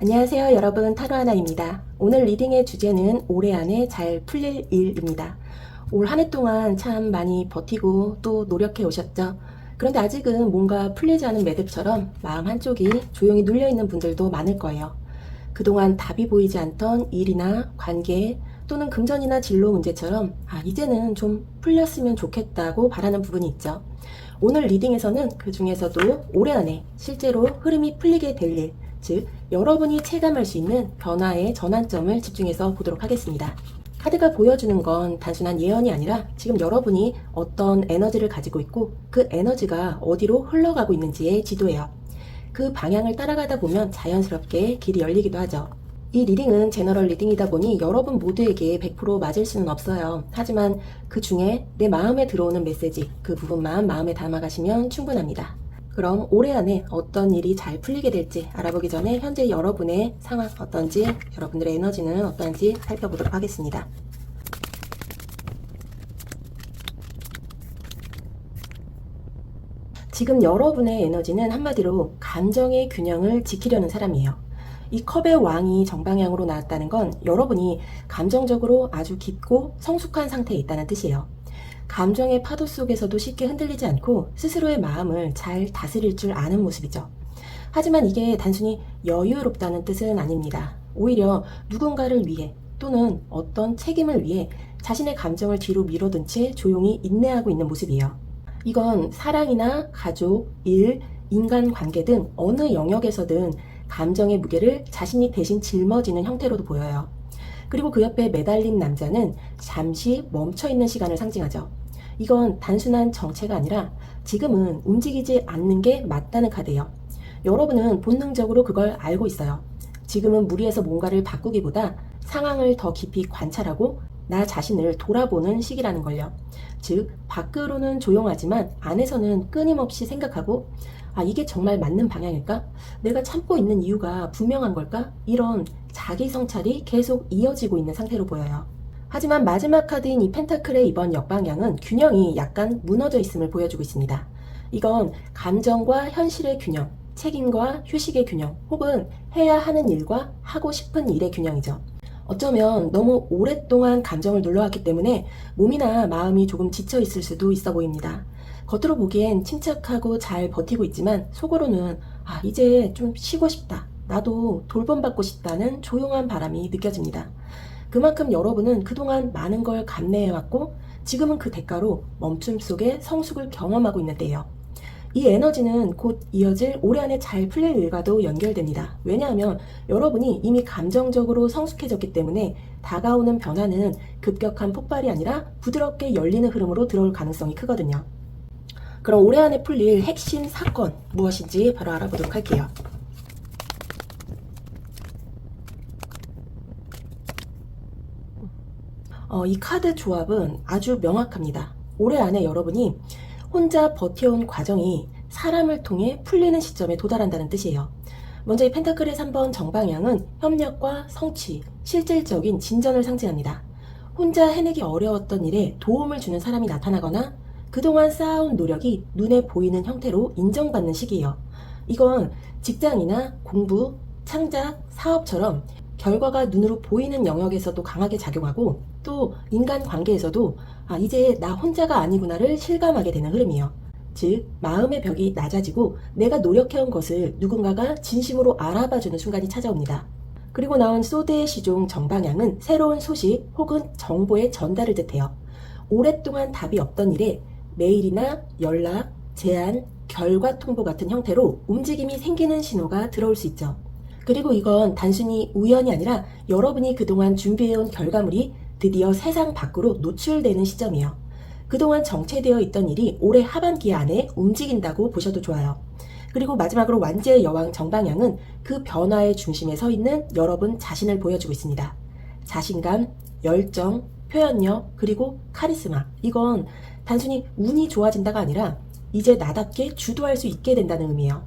안녕하세요 여러분, 타로하나입니다. 오늘 리딩의 주제는 올해 안에 잘 풀릴 일입니다. 올 한 해 동안 참 많이 버티고 또 노력해 오셨죠. 그런데 아직은 뭔가 풀리지 않은 매듭처럼 마음 한쪽이 조용히 눌려있는 분들도 많을 거예요. 그동안 답이 보이지 않던 일이나 관계 또는 금전이나 진로 문제처럼 이제는 좀 풀렸으면 좋겠다고 바라는 부분이 있죠. 오늘 리딩에서는 그 중에서도 올해 안에 실제로 흐름이 풀리게 될 일, 즉 여러분이 체감할 수 있는 변화의 전환점을 집중해서 보도록 하겠습니다. 카드가 보여주는 건 단순한 예언이 아니라 지금 여러분이 어떤 에너지를 가지고 있고 그 에너지가 어디로 흘러가고 있는지의 지도예요. 그 방향을 따라가다 보면 자연스럽게 길이 열리기도 하죠. 이 리딩은 제너럴 리딩이다 보니 여러분 모두에게 100% 맞을 수는 없어요. 하지만 그 중에 내 마음에 들어오는 메시지, 그 부분만 마음에 담아가시면 충분합니다. 그럼 올해 안에 어떤 일이 잘 풀리게 될지 알아보기 전에 현재 여러분의 상황 어떤지, 여러분들의 에너지는 어떤지 살펴보도록 하겠습니다. 지금 여러분의 에너지는 한마디로 감정의 균형을 지키려는 사람이에요. 이 컵의 왕이 정방향으로 나왔다는 건 여러분이 감정적으로 아주 깊고 성숙한 상태에 있다는 뜻이에요. 감정의 파도 속에서도 쉽게 흔들리지 않고 스스로의 마음을 잘 다스릴 줄 아는 모습이죠. 하지만 이게 단순히 여유롭다는 뜻은 아닙니다. 오히려 누군가를 위해 또는 어떤 책임을 위해 자신의 감정을 뒤로 밀어둔 채 조용히 인내하고 있는 모습이에요. 이건 사랑이나 가족, 일, 인간관계 등 어느 영역에서든 감정의 무게를 자신이 대신 짊어지는 형태로도 보여요. 그리고 그 옆에 매달린 남자는 잠시 멈춰있는 시간을 상징하죠. 이건 단순한 정체가 아니라 지금은 움직이지 않는 게 맞다는 카드예요. 여러분은 본능적으로 그걸 알고 있어요. 지금은 무리해서 뭔가를 바꾸기보다 상황을 더 깊이 관찰하고 나 자신을 돌아보는 시기라는 걸요. 즉, 밖으로는 조용하지만 안에서는 끊임없이 생각하고 이게 정말 맞는 방향일까? 내가 참고 있는 이유가 분명한 걸까? 이런 자기 성찰이 계속 이어지고 있는 상태로 보여요. 하지만 마지막 카드인 이 펜타클의 이번 역방향은 균형이 약간 무너져 있음을 보여주고 있습니다. 이건 감정과 현실의 균형, 책임과 휴식의 균형, 혹은 해야 하는 일과 하고 싶은 일의 균형이죠. 어쩌면 너무 오랫동안 감정을 눌러왔기 때문에 몸이나 마음이 조금 지쳐 있을 수도 있어 보입니다. 겉으로 보기엔 침착하고 잘 버티고 있지만 속으로는 이제 좀 쉬고 싶다. 나도 돌봄받고 싶다는 조용한 바람이 느껴집니다. 그만큼 여러분은 그동안 많은 걸 감내해왔고 지금은 그 대가로 멈춤 속에 성숙을 경험하고 있는 때예요. 이 에너지는 곧 이어질 올해 안에 잘 풀릴 일과도 연결됩니다. 왜냐하면 여러분이 이미 감정적으로 성숙해졌기 때문에 다가오는 변화는 급격한 폭발이 아니라 부드럽게 열리는 흐름으로 들어올 가능성이 크거든요. 그럼 올해 안에 풀릴 핵심 사건 무엇인지 바로 알아보도록 할게요. 이 카드 조합은 아주 명확합니다. 올해 안에 여러분이 혼자 버텨온 과정이 사람을 통해 풀리는 시점에 도달한다는 뜻이에요. 먼저 이 펜타클의 3번 정방향은 협력과 성취, 실질적인 진전을 상징합니다. 혼자 해내기 어려웠던 일에 도움을 주는 사람이 나타나거나 그동안 쌓아온 노력이 눈에 보이는 형태로 인정받는 시기예요. 이건 직장이나 공부, 창작, 사업처럼 결과가 눈으로 보이는 영역에서도 강하게 작용하고 또 인간관계에서도 이제 나 혼자가 아니구나를 실감하게 되는 흐름이에요. 즉, 마음의 벽이 낮아지고 내가 노력해온 것을 누군가가 진심으로 알아봐주는 순간이 찾아옵니다. 그리고 나온 소드의 시종 정방향은 새로운 소식 혹은 정보의 전달을 뜻해요. 오랫동안 답이 없던 일에 메일이나 연락, 제안, 결과 통보 같은 형태로 움직임이 생기는 신호가 들어올 수 있죠. 그리고 이건 단순히 우연이 아니라 여러분이 그동안 준비해온 결과물이 드디어 세상 밖으로 노출되는 시점이에요. 그동안 정체되어 있던 일이 올해 하반기 안에 움직인다고 보셔도 좋아요. 그리고 마지막으로 완제의 여왕 정방향은 그 변화의 중심에 서 있는 여러분 자신을 보여주고 있습니다. 자신감, 열정, 표현력, 그리고 카리스마. 이건 단순히 운이 좋아진다가 아니라 이제 나답게 주도할 수 있게 된다는 의미예요.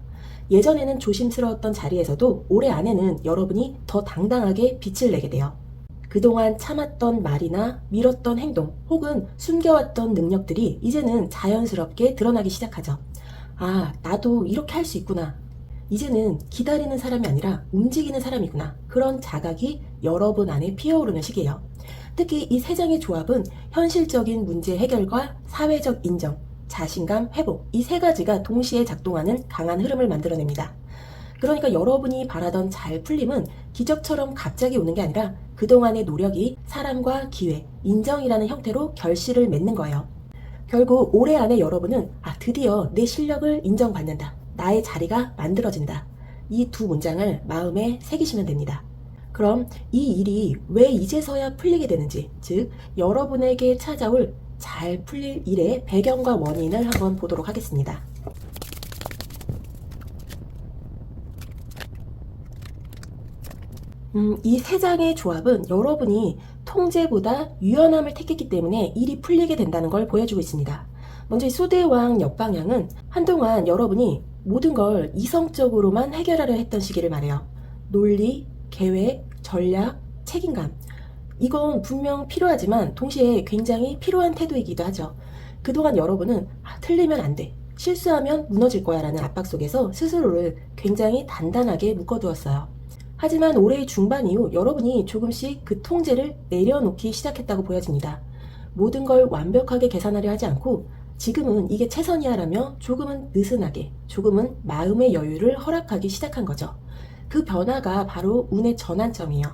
예전에는 조심스러웠던 자리에서도 올해 안에는 여러분이 더 당당하게 빛을 내게 돼요. 그동안 참았던 말이나 미뤘던 행동 혹은 숨겨왔던 능력들이 이제는 자연스럽게 드러나기 시작하죠. 나도 이렇게 할 수 있구나. 이제는 기다리는 사람이 아니라 움직이는 사람이구나. 그런 자각이 여러분 안에 피어오르는 시기예요. 특히 이 세 장의 조합은 현실적인 문제 해결과 사회적 인정, 자신감 회복, 이 세 가지가 동시에 작동하는 강한 흐름을 만들어냅니다. 그러니까 여러분이 바라던 잘 풀림은 기적처럼 갑자기 오는 게 아니라 그동안의 노력이 사람과 기회, 인정이라는 형태로 결실을 맺는 거예요. 결국 올해 안에 여러분은 드디어 내 실력을 인정받는다. 나의 자리가 만들어진다. 이 두 문장을 마음에 새기시면 됩니다. 그럼 이 일이 왜 이제서야 풀리게 되는지, 즉 여러분에게 찾아올 잘 풀릴 일의 배경과 원인을 한번 보도록 하겠습니다. 이 세 장의 조합은 여러분이 통제보다 유연함을 택했기 때문에 일이 풀리게 된다는 걸 보여주고 있습니다. 먼저 이 수대의 왕 역방향은 한동안 여러분이 모든 걸 이성적으로만 해결하려 했던 시기를 말해요. 논리, 계획, 전략, 책임감. 이건 분명 필요하지만 동시에 굉장히 필요한 태도이기도 하죠. 그동안 여러분은 틀리면 안 돼. 실수하면 무너질 거야 라는 압박 속에서 스스로를 굉장히 단단하게 묶어두었어요. 하지만 올해의 중반 이후 여러분이 조금씩 그 통제를 내려놓기 시작했다고 보여집니다. 모든 걸 완벽하게 계산하려 하지 않고 지금은 이게 최선이야 라며 조금은 느슨하게, 조금은 마음의 여유를 허락하기 시작한 거죠. 그 변화가 바로 운의 전환점이에요.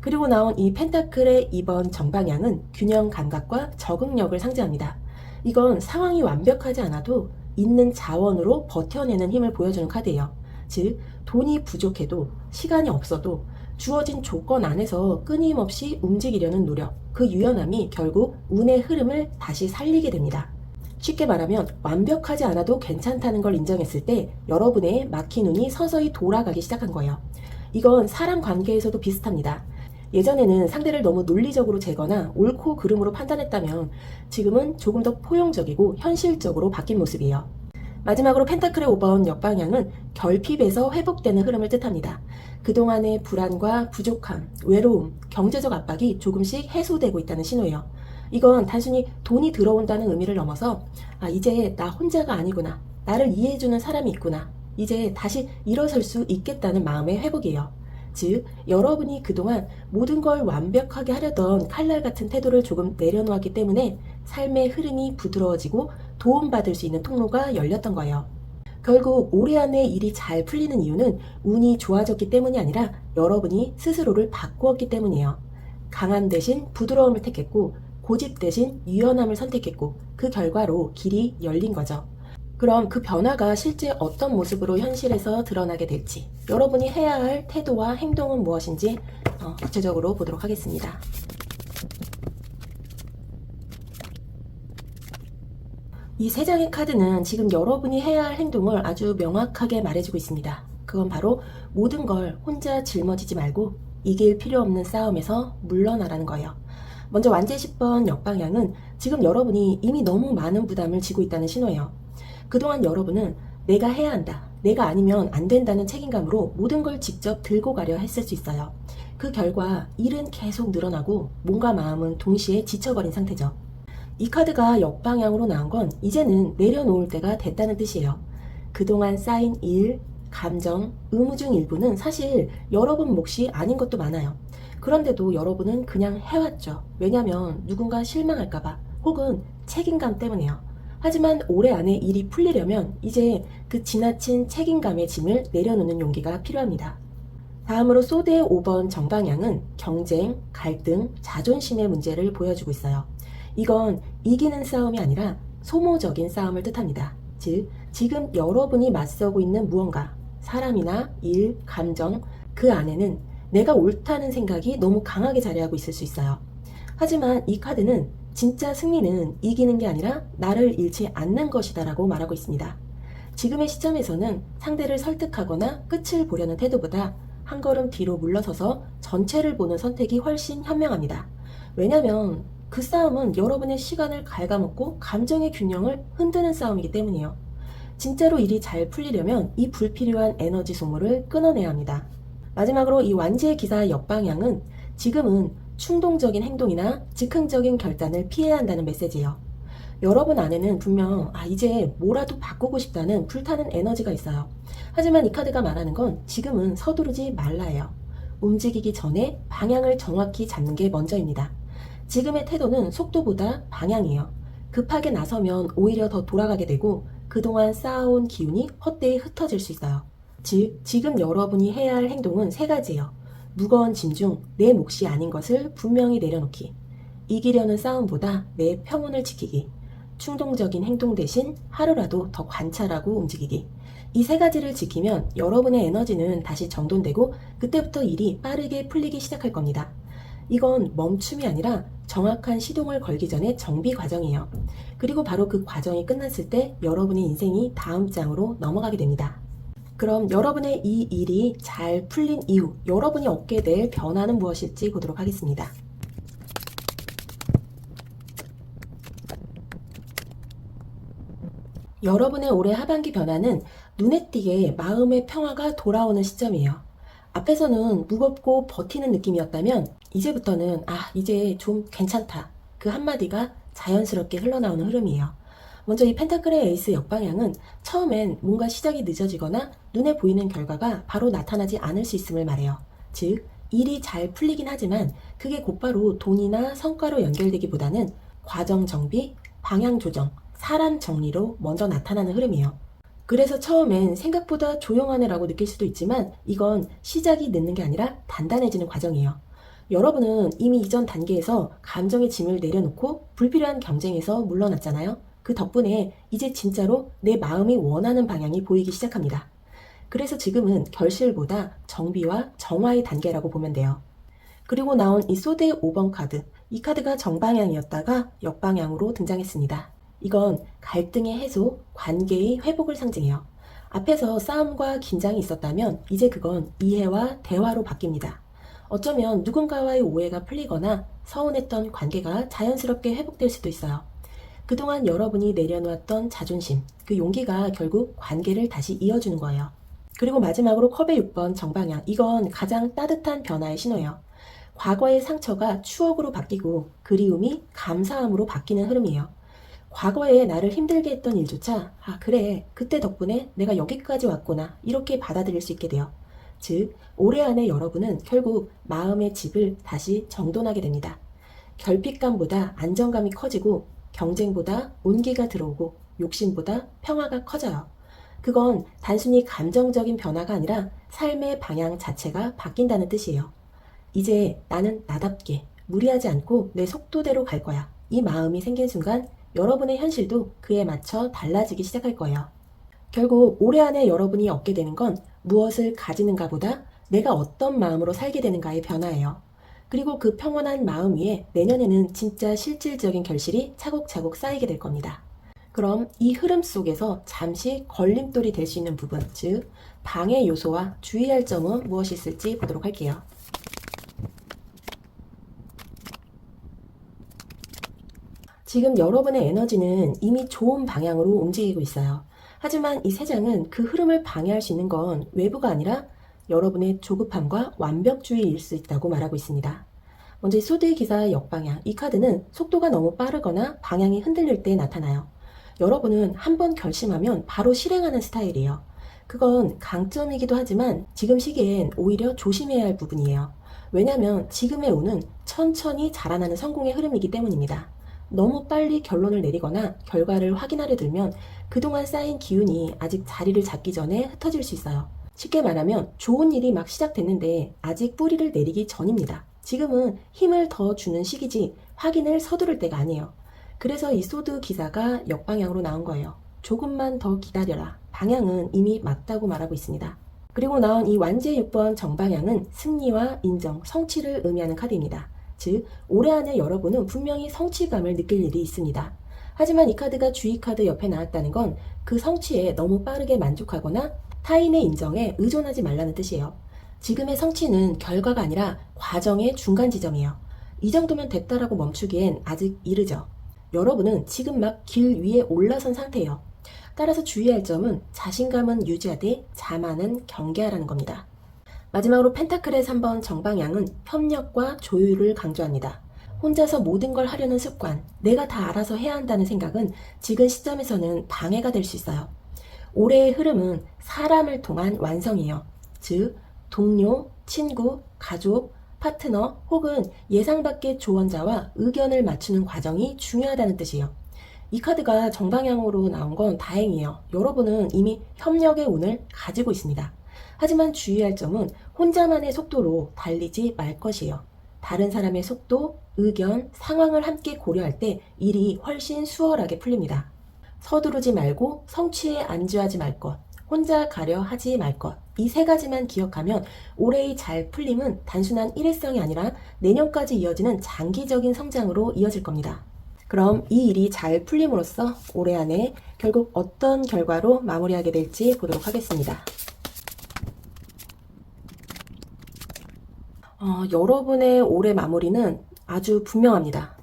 그리고 나온 이 펜타클의 이번 정방향은 균형 감각과 적응력을 상징합니다. 이건 상황이 완벽하지 않아도 있는 자원으로 버텨내는 힘을 보여주는 카드예요. 즉, 돈이 부족해도 시간이 없어도 주어진 조건 안에서 끊임없이 움직이려는 노력, 그 유연함이 결국 운의 흐름을 다시 살리게 됩니다. 쉽게 말하면 완벽하지 않아도 괜찮다는 걸 인정했을 때 여러분의 막힌 운이 서서히 돌아가기 시작한 거예요. 이건 사람 관계에서도 비슷합니다. 예전에는 상대를 너무 논리적으로 재거나 옳고 그름으로 판단했다면 지금은 조금 더 포용적이고 현실적으로 바뀐 모습이에요. 마지막으로 펜타클의 5번 역방향은 결핍에서 회복되는 흐름을 뜻합니다. 그동안의 불안과 부족함, 외로움, 경제적 압박이 조금씩 해소되고 있다는 신호예요. 이건 단순히 돈이 들어온다는 의미를 넘어서 이제 나 혼자가 아니구나. 나를 이해해주는 사람이 있구나. 이제 다시 일어설 수 있겠다는 마음의 회복이에요. 즉, 여러분이 그동안 모든 걸 완벽하게 하려던 칼날 같은 태도를 조금 내려놓았기 때문에 삶의 흐름이 부드러워지고 도움받을 수 있는 통로가 열렸던 거예요. 결국 올해 안에 일이 잘 풀리는 이유는 운이 좋아졌기 때문이 아니라 여러분이 스스로를 바꾸었기 때문이에요. 강함 대신 부드러움을 택했고 고집 대신 유연함을 선택했고 그 결과로 길이 열린 거죠. 그럼 그 변화가 실제 어떤 모습으로 현실에서 드러나게 될지, 여러분이 해야 할 태도와 행동은 무엇인지 구체적으로 보도록 하겠습니다. 이 세 장의 카드는 지금 여러분이 해야 할 행동을 아주 명확하게 말해주고 있습니다. 그건 바로 모든 걸 혼자 짊어지지 말고 이길 필요 없는 싸움에서 물러나라는 거예요. 먼저 완제 10번 역방향은 지금 여러분이 이미 너무 많은 부담을 지고 있다는 신호예요. 그동안 여러분은 내가 해야 한다, 내가 아니면 안 된다는 책임감으로 모든 걸 직접 들고 가려 했을 수 있어요. 그 결과 일은 계속 늘어나고 몸과 마음은 동시에 지쳐버린 상태죠. 이 카드가 역방향으로 나온 건 이제는 내려놓을 때가 됐다는 뜻이에요. 그동안 쌓인 일, 감정, 의무 중 일부는 사실 여러분 몫이 아닌 것도 많아요. 그런데도 여러분은 그냥 해왔죠. 왜냐면 누군가 실망할까봐 혹은 책임감 때문에요. 하지만 올해 안에 일이 풀리려면 이제 그 지나친 책임감의 짐을 내려놓는 용기가 필요합니다. 다음으로 소드의 5번 정방향은 경쟁, 갈등, 자존심의 문제를 보여주고 있어요. 이건 이기는 싸움이 아니라 소모적인 싸움을 뜻합니다. 즉, 지금 여러분이 맞서고 있는 무언가, 사람이나 일, 감정, 그 안에는 내가 옳다는 생각이 너무 강하게 자리하고 있을 수 있어요. 하지만 이 카드는 진짜 승리는 이기는 게 아니라 나를 잃지 않는 것이다 라고 말하고 있습니다. 지금의 시점에서는 상대를 설득하거나 끝을 보려는 태도보다 한 걸음 뒤로 물러서서 전체를 보는 선택이 훨씬 현명합니다. 왜냐면 그 싸움은 여러분의 시간을 갉아먹고 감정의 균형을 흔드는 싸움이기 때문이에요. 진짜로 일이 잘 풀리려면 이 불필요한 에너지 소모를 끊어내야 합니다. 마지막으로 이 완지의 기사 역방향은 지금은 충동적인 행동이나 즉흥적인 결단을 피해야 한다는 메시지예요. 여러분 안에는 분명 이제 뭐라도 바꾸고 싶다는 불타는 에너지가 있어요. 하지만 이 카드가 말하는 건 지금은 서두르지 말라예요. 움직이기 전에 방향을 정확히 잡는 게 먼저입니다. 지금의 태도는 속도보다 방향이에요. 급하게 나서면 오히려 더 돌아가게 되고 그동안 쌓아온 기운이 헛되이 흩어질 수 있어요. 즉, 지금 여러분이 해야 할 행동은 세 가지예요. 무거운 짐 중 내 몫이 아닌 것을 분명히 내려놓기. 이기려는 싸움보다 내 평온을 지키기. 충동적인 행동 대신 하루라도 더 관찰하고 움직이기. 이 세 가지를 지키면 여러분의 에너지는 다시 정돈되고 그때부터 일이 빠르게 풀리기 시작할 겁니다. 이건 멈춤이 아니라 정확한 시동을 걸기 전에 정비 과정이에요. 그리고 바로 그 과정이 끝났을 때 여러분의 인생이 다음 장으로 넘어가게 됩니다. 그럼 여러분의 이 일이 잘 풀린 이후 여러분이 얻게 될 변화는 무엇일지 보도록 하겠습니다. 여러분의 올해 하반기 변화는 눈에 띄게 마음의 평화가 돌아오는 시점이에요. 앞에서는 무겁고 버티는 느낌이었다면 이제부터는 이제 좀 괜찮다. 그 한마디가 자연스럽게 흘러나오는 흐름이에요. 먼저 이 펜타클의 에이스 역방향은 처음엔 뭔가 시작이 늦어지거나 눈에 보이는 결과가 바로 나타나지 않을 수 있음을 말해요. 즉, 일이 잘 풀리긴 하지만 그게 곧바로 돈이나 성과로 연결되기보다는 과정 정비, 방향 조정, 사람 정리로 먼저 나타나는 흐름이에요. 그래서 처음엔 생각보다 조용하네라고 느낄 수도 있지만 이건 시작이 늦는 게 아니라 단단해지는 과정이에요. 여러분은 이미 이전 단계에서 감정의 짐을 내려놓고 불필요한 경쟁에서 물러났잖아요. 그 덕분에 이제 진짜로 내 마음이 원하는 방향이 보이기 시작합니다. 그래서 지금은 결실보다 정비와 정화의 단계라고 보면 돼요. 그리고 나온 이 소드의 5번 카드, 이 카드가 정방향이었다가 역방향으로 등장했습니다. 이건 갈등의 해소, 관계의 회복을 상징해요. 앞에서 싸움과 긴장이 있었다면 이제 그건 이해와 대화로 바뀝니다. 어쩌면 누군가와의 오해가 풀리거나 서운했던 관계가 자연스럽게 회복될 수도 있어요. 그동안 여러분이 내려놓았던 자존심, 그 용기가 결국 관계를 다시 이어주는 거예요. 그리고 마지막으로 컵의 6번 정방향, 이건 가장 따뜻한 변화의 신호예요. 과거의 상처가 추억으로 바뀌고 그리움이 감사함으로 바뀌는 흐름이에요. 과거에 나를 힘들게 했던 일조차 그래, 그때 덕분에 내가 여기까지 왔구나, 이렇게 받아들일 수 있게 돼요. 즉, 올해 안에 여러분은 결국 마음의 집을 다시 정돈하게 됩니다. 결핍감보다 안정감이 커지고 경쟁보다 온기가 들어오고 욕심보다 평화가 커져요. 그건 단순히 감정적인 변화가 아니라 삶의 방향 자체가 바뀐다는 뜻이에요. 이제 나는 나답게 무리하지 않고 내 속도대로 갈 거야. 이 마음이 생긴 순간 여러분의 현실도 그에 맞춰 달라지기 시작할 거예요. 결국 올해 안에 여러분이 얻게 되는 건 무엇을 가지는가 보다 내가 어떤 마음으로 살게 되는가의 변화예요. 그리고 그 평온한 마음 위에 내년에는 진짜 실질적인 결실이 차곡차곡 쌓이게 될 겁니다. 그럼 이 흐름 속에서 잠시 걸림돌이 될 수 있는 부분, 즉 방해 요소와 주의할 점은 무엇이 있을지 보도록 할게요. 지금 여러분의 에너지는 이미 좋은 방향으로 움직이고 있어요. 하지만 이 세 장은 그 흐름을 방해할 수 있는 건 외부가 아니라 여러분의 조급함과 완벽주의일 수 있다고 말하고 있습니다. 먼저 이 소드의 기사의 역방향, 이 카드는 속도가 너무 빠르거나 방향이 흔들릴 때 나타나요. 여러분은 한번 결심하면 바로 실행하는 스타일이에요. 그건 강점이기도 하지만 지금 시기엔 오히려 조심해야 할 부분이에요. 왜냐하면 지금의 운은 천천히 자라나는 성공의 흐름이기 때문입니다. 너무 빨리 결론을 내리거나 결과를 확인하려 들면 그동안 쌓인 기운이 아직 자리를 잡기 전에 흩어질 수 있어요. 쉽게 말하면 좋은 일이 막 시작됐는데 아직 뿌리를 내리기 전입니다. 지금은 힘을 더 주는 시기지 확인을 서두를 때가 아니에요. 그래서 이 소드 기사가 역방향으로 나온 거예요. 조금만 더 기다려라. 방향은 이미 맞다고 말하고 있습니다. 그리고 나온 이 완제 6번 정방향은 승리와 인정, 성취를 의미하는 카드입니다. 즉, 올해 안에 여러분은 분명히 성취감을 느낄 일이 있습니다. 하지만 이 카드가 주의 카드 옆에 나왔다는 건 그 성취에 너무 빠르게 만족하거나 타인의 인정에 의존하지 말라는 뜻이에요. 지금의 성취는 결과가 아니라 과정의 중간 지점이에요. 이 정도면 됐다라고 멈추기엔 아직 이르죠. 여러분은 지금 막 길 위에 올라선 상태예요. 따라서 주의할 점은 자신감은 유지하되 자만은 경계하라는 겁니다. 마지막으로 펜타클의 3번 정방향은 협력과 조율을 강조합니다. 혼자서 모든 걸 하려는 습관, 내가 다 알아서 해야 한다는 생각은 지금 시점에서는 방해가 될 수 있어요. 올해의 흐름은 사람을 통한 완성이에요. 즉, 동료, 친구, 가족, 파트너 혹은 예상 밖의 조언자와 의견을 맞추는 과정이 중요하다는 뜻이에요. 이 카드가 정방향으로 나온 건 다행이에요. 여러분은 이미 협력의 운을 가지고 있습니다. 하지만 주의할 점은 혼자만의 속도로 달리지 말 것이에요. 다른 사람의 속도, 의견, 상황을 함께 고려할 때 일이 훨씬 수월하게 풀립니다. 서두르지 말고 성취에 안주하지 말 것, 혼자 가려 하지 말 것. 이 세 가지만 기억하면 올해의 잘 풀림은 단순한 일회성이 아니라 내년까지 이어지는 장기적인 성장으로 이어질 겁니다. 그럼 이 일이 잘 풀림으로써 올해 안에 결국 어떤 결과로 마무리하게 될지 보도록 하겠습니다. 여러분의 올해 마무리는 아주 분명합니다.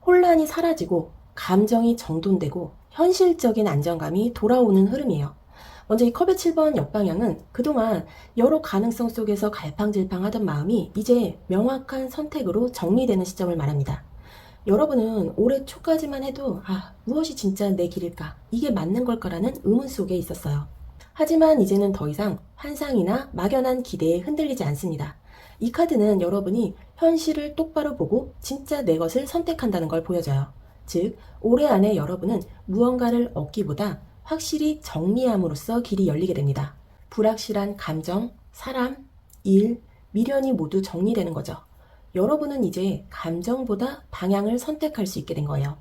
혼란이 사라지고 감정이 정돈되고 현실적인 안정감이 돌아오는 흐름이에요. 먼저 이 컵의 7번 역방향은 그동안 여러 가능성 속에서 갈팡질팡하던 마음이 이제 명확한 선택으로 정리되는 시점을 말합니다. 여러분은 올해 초까지만 해도 무엇이 진짜 내 길일까? 이게 맞는 걸까라는 의문 속에 있었어요. 하지만 이제는 더 이상 환상이나 막연한 기대에 흔들리지 않습니다. 이 카드는 여러분이 현실을 똑바로 보고 진짜 내 것을 선택한다는 걸 보여줘요. 즉, 올해 안에 여러분은 무언가를 얻기보다 확실히 정리함으로써 길이 열리게 됩니다. 불확실한 감정, 사람, 일, 미련이 모두 정리되는 거죠. 여러분은 이제 감정보다 방향을 선택할 수 있게 된 거예요.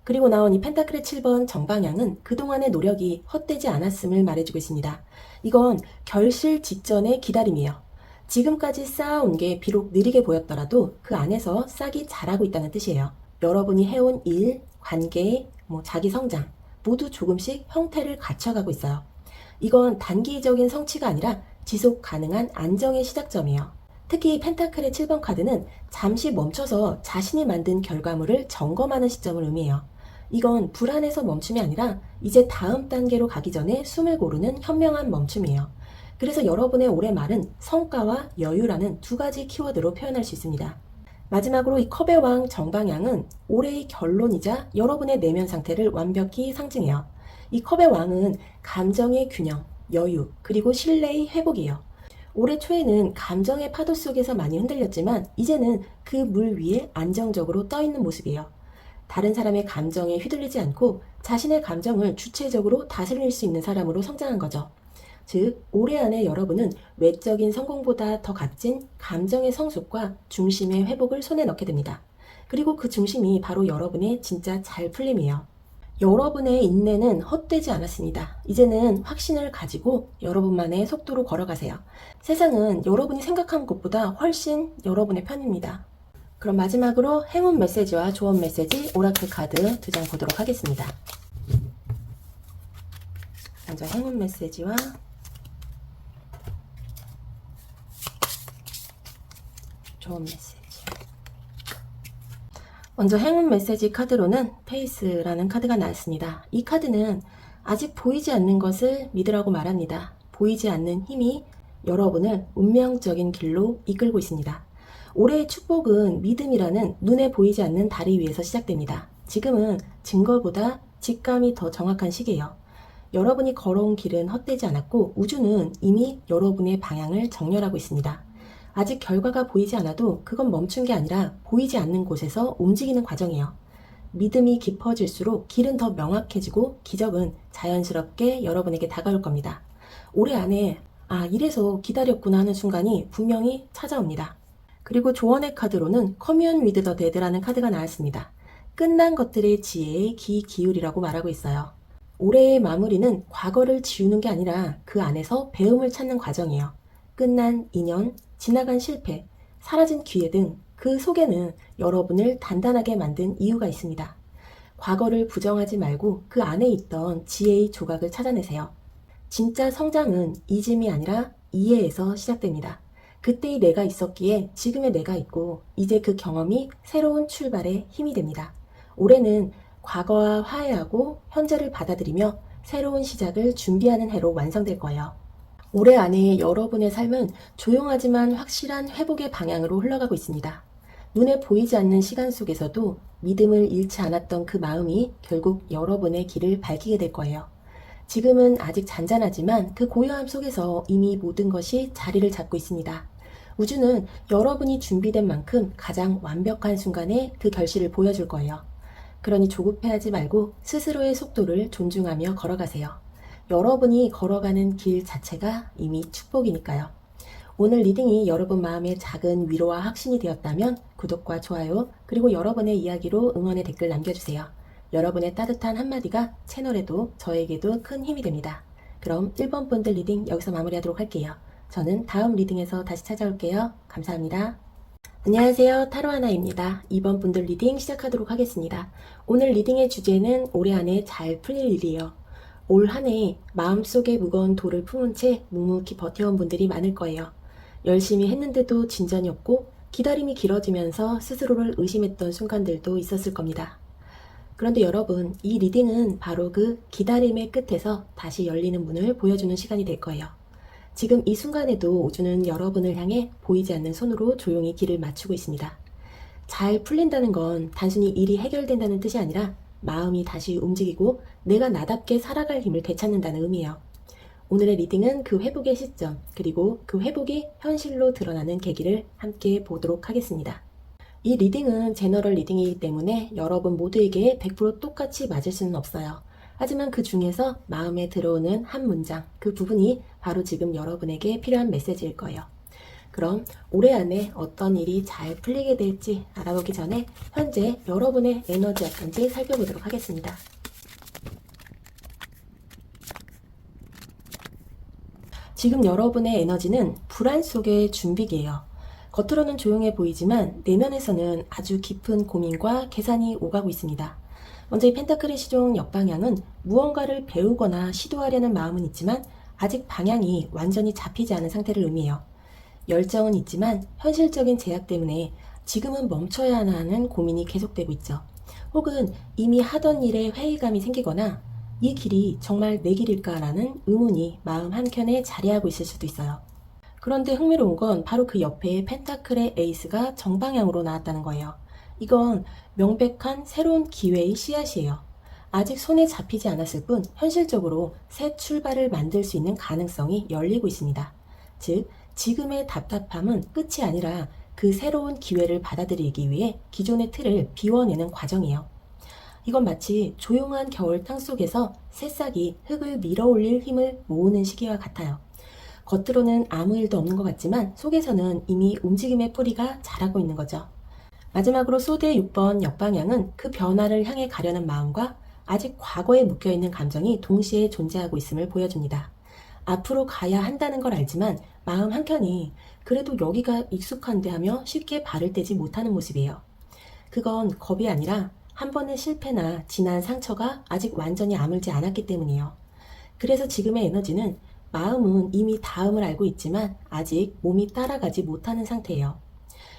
그리고 나온 이 펜타클의 7번 정방향은 그동안의 노력이 헛되지 않았음을 말해주고 있습니다. 이건 결실 직전의 기다림이에요. 지금까지 쌓아온 게 비록 느리게 보였더라도 그 안에서 싹이 자라고 있다는 뜻이에요. 여러분이 해온 일, 관계, 자기 성장 모두 조금씩 형태를 갖춰가고 있어요. 이건 단기적인 성취가 아니라 지속 가능한 안정의 시작점이에요. 특히 펜타클의 7번 카드는 잠시 멈춰서 자신이 만든 결과물을 점검하는 시점을 의미해요. 이건 불안해서 멈춤이 아니라 이제 다음 단계로 가기 전에 숨을 고르는 현명한 멈춤이에요. 그래서 여러분의 올해 말은 성과와 여유라는 두 가지 키워드로 표현할 수 있습니다. 마지막으로 이 컵의 왕 정방향은 올해의 결론이자 여러분의 내면 상태를 완벽히 상징해요. 이 컵의 왕은 감정의 균형, 여유, 그리고 신뢰의 회복이에요. 올해 초에는 감정의 파도 속에서 많이 흔들렸지만 이제는 그 물 위에 안정적으로 떠있는 모습이에요. 다른 사람의 감정에 휘둘리지 않고 자신의 감정을 주체적으로 다스릴 수 있는 사람으로 성장한 거죠. 즉, 올해 안에 여러분은 외적인 성공보다 더 값진 감정의 성숙과 중심의 회복을 손에 넣게 됩니다. 그리고 그 중심이 바로 여러분의 진짜 잘 풀림이에요. 여러분의 인내는 헛되지 않았습니다. 이제는 확신을 가지고 여러분만의 속도로 걸어가세요. 세상은 여러분이 생각한 것보다 훨씬 여러분의 편입니다. 그럼 마지막으로 행운 메시지와 조언 메시지 오라클 카드 두 장 보도록 하겠습니다. 먼저 행운 메시지와 조언 메시지. 먼저 행운 메시지 카드로는 페이스라는 카드가 나왔습니다. 이 카드는 아직 보이지 않는 것을 믿으라고 말합니다. 보이지 않는 힘이 여러분을 운명적인 길로 이끌고 있습니다. 올해의 축복은 믿음이라는 눈에 보이지 않는 다리 위에서 시작됩니다. 지금은 증거보다 직감이 더 정확한 시기예요. 여러분이 걸어온 길은 헛되지 않았고 우주는 이미 여러분의 방향을 정렬하고 있습니다. 아직 결과가 보이지 않아도 그건 멈춘 게 아니라 보이지 않는 곳에서 움직이는 과정이에요. 믿음이 깊어질수록 길은 더 명확해지고 기적은 자연스럽게 여러분에게 다가올 겁니다. 올해 안에 이래서 기다렸구나 하는 순간이 분명히 찾아옵니다. 그리고 조언의 카드로는 커뮤니언 위드 더 데드라는 카드가 나왔습니다. 끝난 것들의 지혜에 귀 기울이라고 말하고 있어요. 올해의 마무리는 과거를 지우는 게 아니라 그 안에서 배움을 찾는 과정이에요. 끝난 인연, 지나간 실패, 사라진 기회 등 그 속에는 여러분을 단단하게 만든 이유가 있습니다. 과거를 부정하지 말고 그 안에 있던 지혜의 조각을 찾아내세요. 진짜 성장은 잊음이 아니라 이해에서 시작됩니다. 그때의 내가 있었기에 지금의 내가 있고 이제 그 경험이 새로운 출발의 힘이 됩니다. 올해는 과거와 화해하고 현재를 받아들이며 새로운 시작을 준비하는 해로 완성될 거예요. 올해 안에 여러분의 삶은 조용하지만 확실한 회복의 방향으로 흘러가고 있습니다. 눈에 보이지 않는 시간 속에서도 믿음을 잃지 않았던 그 마음이 결국 여러분의 길을 밝히게 될 거예요. 지금은 아직 잔잔하지만 그 고요함 속에서 이미 모든 것이 자리를 잡고 있습니다. 우주는 여러분이 준비된 만큼 가장 완벽한 순간에 그 결실을 보여줄 거예요. 그러니 조급해하지 말고 스스로의 속도를 존중하며 걸어가세요. 여러분이 걸어가는 길 자체가 이미 축복이니까요. 오늘 리딩이 여러분 마음에 작은 위로와 확신이 되었다면 구독과 좋아요, 그리고 여러분의 이야기로 응원의 댓글 남겨주세요. 여러분의 따뜻한 한마디가 채널에도 저에게도 큰 힘이 됩니다. 그럼 1번 분들 리딩 여기서 마무리하도록 할게요. 저는 다음 리딩에서 다시 찾아올게요. 감사합니다. 안녕하세요. 타로하나입니다. 2번 분들 리딩 시작하도록 하겠습니다. 오늘 리딩의 주제는 올해 안에 잘 풀릴 일이에요. 올 한 해 마음속에 무거운 돌을 품은 채 묵묵히 버텨온 분들이 많을 거예요. 열심히 했는데도 진전이 없고 기다림이 길어지면서 스스로를 의심했던 순간들도 있었을 겁니다. 그런데 여러분, 이 리딩은 바로 그 기다림의 끝에서 다시 열리는 문을 보여주는 시간이 될 거예요. 지금 이 순간에도 우주는 여러분을 향해 보이지 않는 손으로 조용히 길을 맞추고 있습니다. 잘 풀린다는 건 단순히 일이 해결된다는 뜻이 아니라 마음이 다시 움직이고 내가 나답게 살아갈 힘을 되찾는다는 의미예요. 오늘의 리딩은 그 회복의 시점, 그리고 그 회복이 현실로 드러나는 계기를 함께 보도록 하겠습니다. 이 리딩은 제너럴 리딩이기 때문에 여러분 모두에게 100% 똑같이 맞을 수는 없어요. 하지만 그 중에서 마음에 들어오는 한 문장, 그 부분이 바로 지금 여러분에게 필요한 메시지일 거예요. 그럼 올해 안에 어떤 일이 잘 풀리게 될지 알아보기 전에 현재 여러분의 에너지 어떤지 살펴보도록 하겠습니다. 지금 여러분의 에너지는 불안 속의 준비기예요. 겉으로는 조용해 보이지만 내면에서는 아주 깊은 고민과 계산이 오가고 있습니다. 먼저 이 펜타클의 시종 역방향은 무언가를 배우거나 시도하려는 마음은 있지만 아직 방향이 완전히 잡히지 않은 상태를 의미해요. 열정은 있지만 현실적인 제약 때문에 지금은 멈춰야 하는 고민이 계속되고 있죠. 혹은 이미 하던 일에 회의감이 생기거나 이 길이 정말 내 길일까라는 의문이 마음 한켠에 자리하고 있을 수도 있어요. 그런데 흥미로운 건 바로 그 옆에 펜타클의 에이스가 정방향으로 나왔다는 거예요. 이건 명백한 새로운 기회의 씨앗이에요. 아직 손에 잡히지 않았을 뿐 현실적으로 새 출발을 만들 수 있는 가능성이 열리고 있습니다. 즉, 지금의 답답함은 끝이 아니라 그 새로운 기회를 받아들이기 위해 기존의 틀을 비워내는 과정이에요. 이건 마치 조용한 겨울 땅 속에서 새싹이 흙을 밀어올릴 힘을 모으는 시기와 같아요. 겉으로는 아무 일도 없는 것 같지만 속에서는 이미 움직임의 뿌리가 자라고 있는 거죠. 마지막으로 소드의 6번 역방향은 그 변화를 향해 가려는 마음과 아직 과거에 묶여있는 감정이 동시에 존재하고 있음을 보여줍니다. 앞으로 가야 한다는 걸 알지만 마음 한켠이 그래도 여기가 익숙한데 하며 쉽게 발을 떼지 못하는 모습이에요. 그건 겁이 아니라 한 번의 실패나 지난 상처가 아직 완전히 아물지 않았기 때문이에요. 그래서 지금의 에너지는 마음은 이미 다음을 알고 있지만 아직 몸이 따라가지 못하는 상태예요.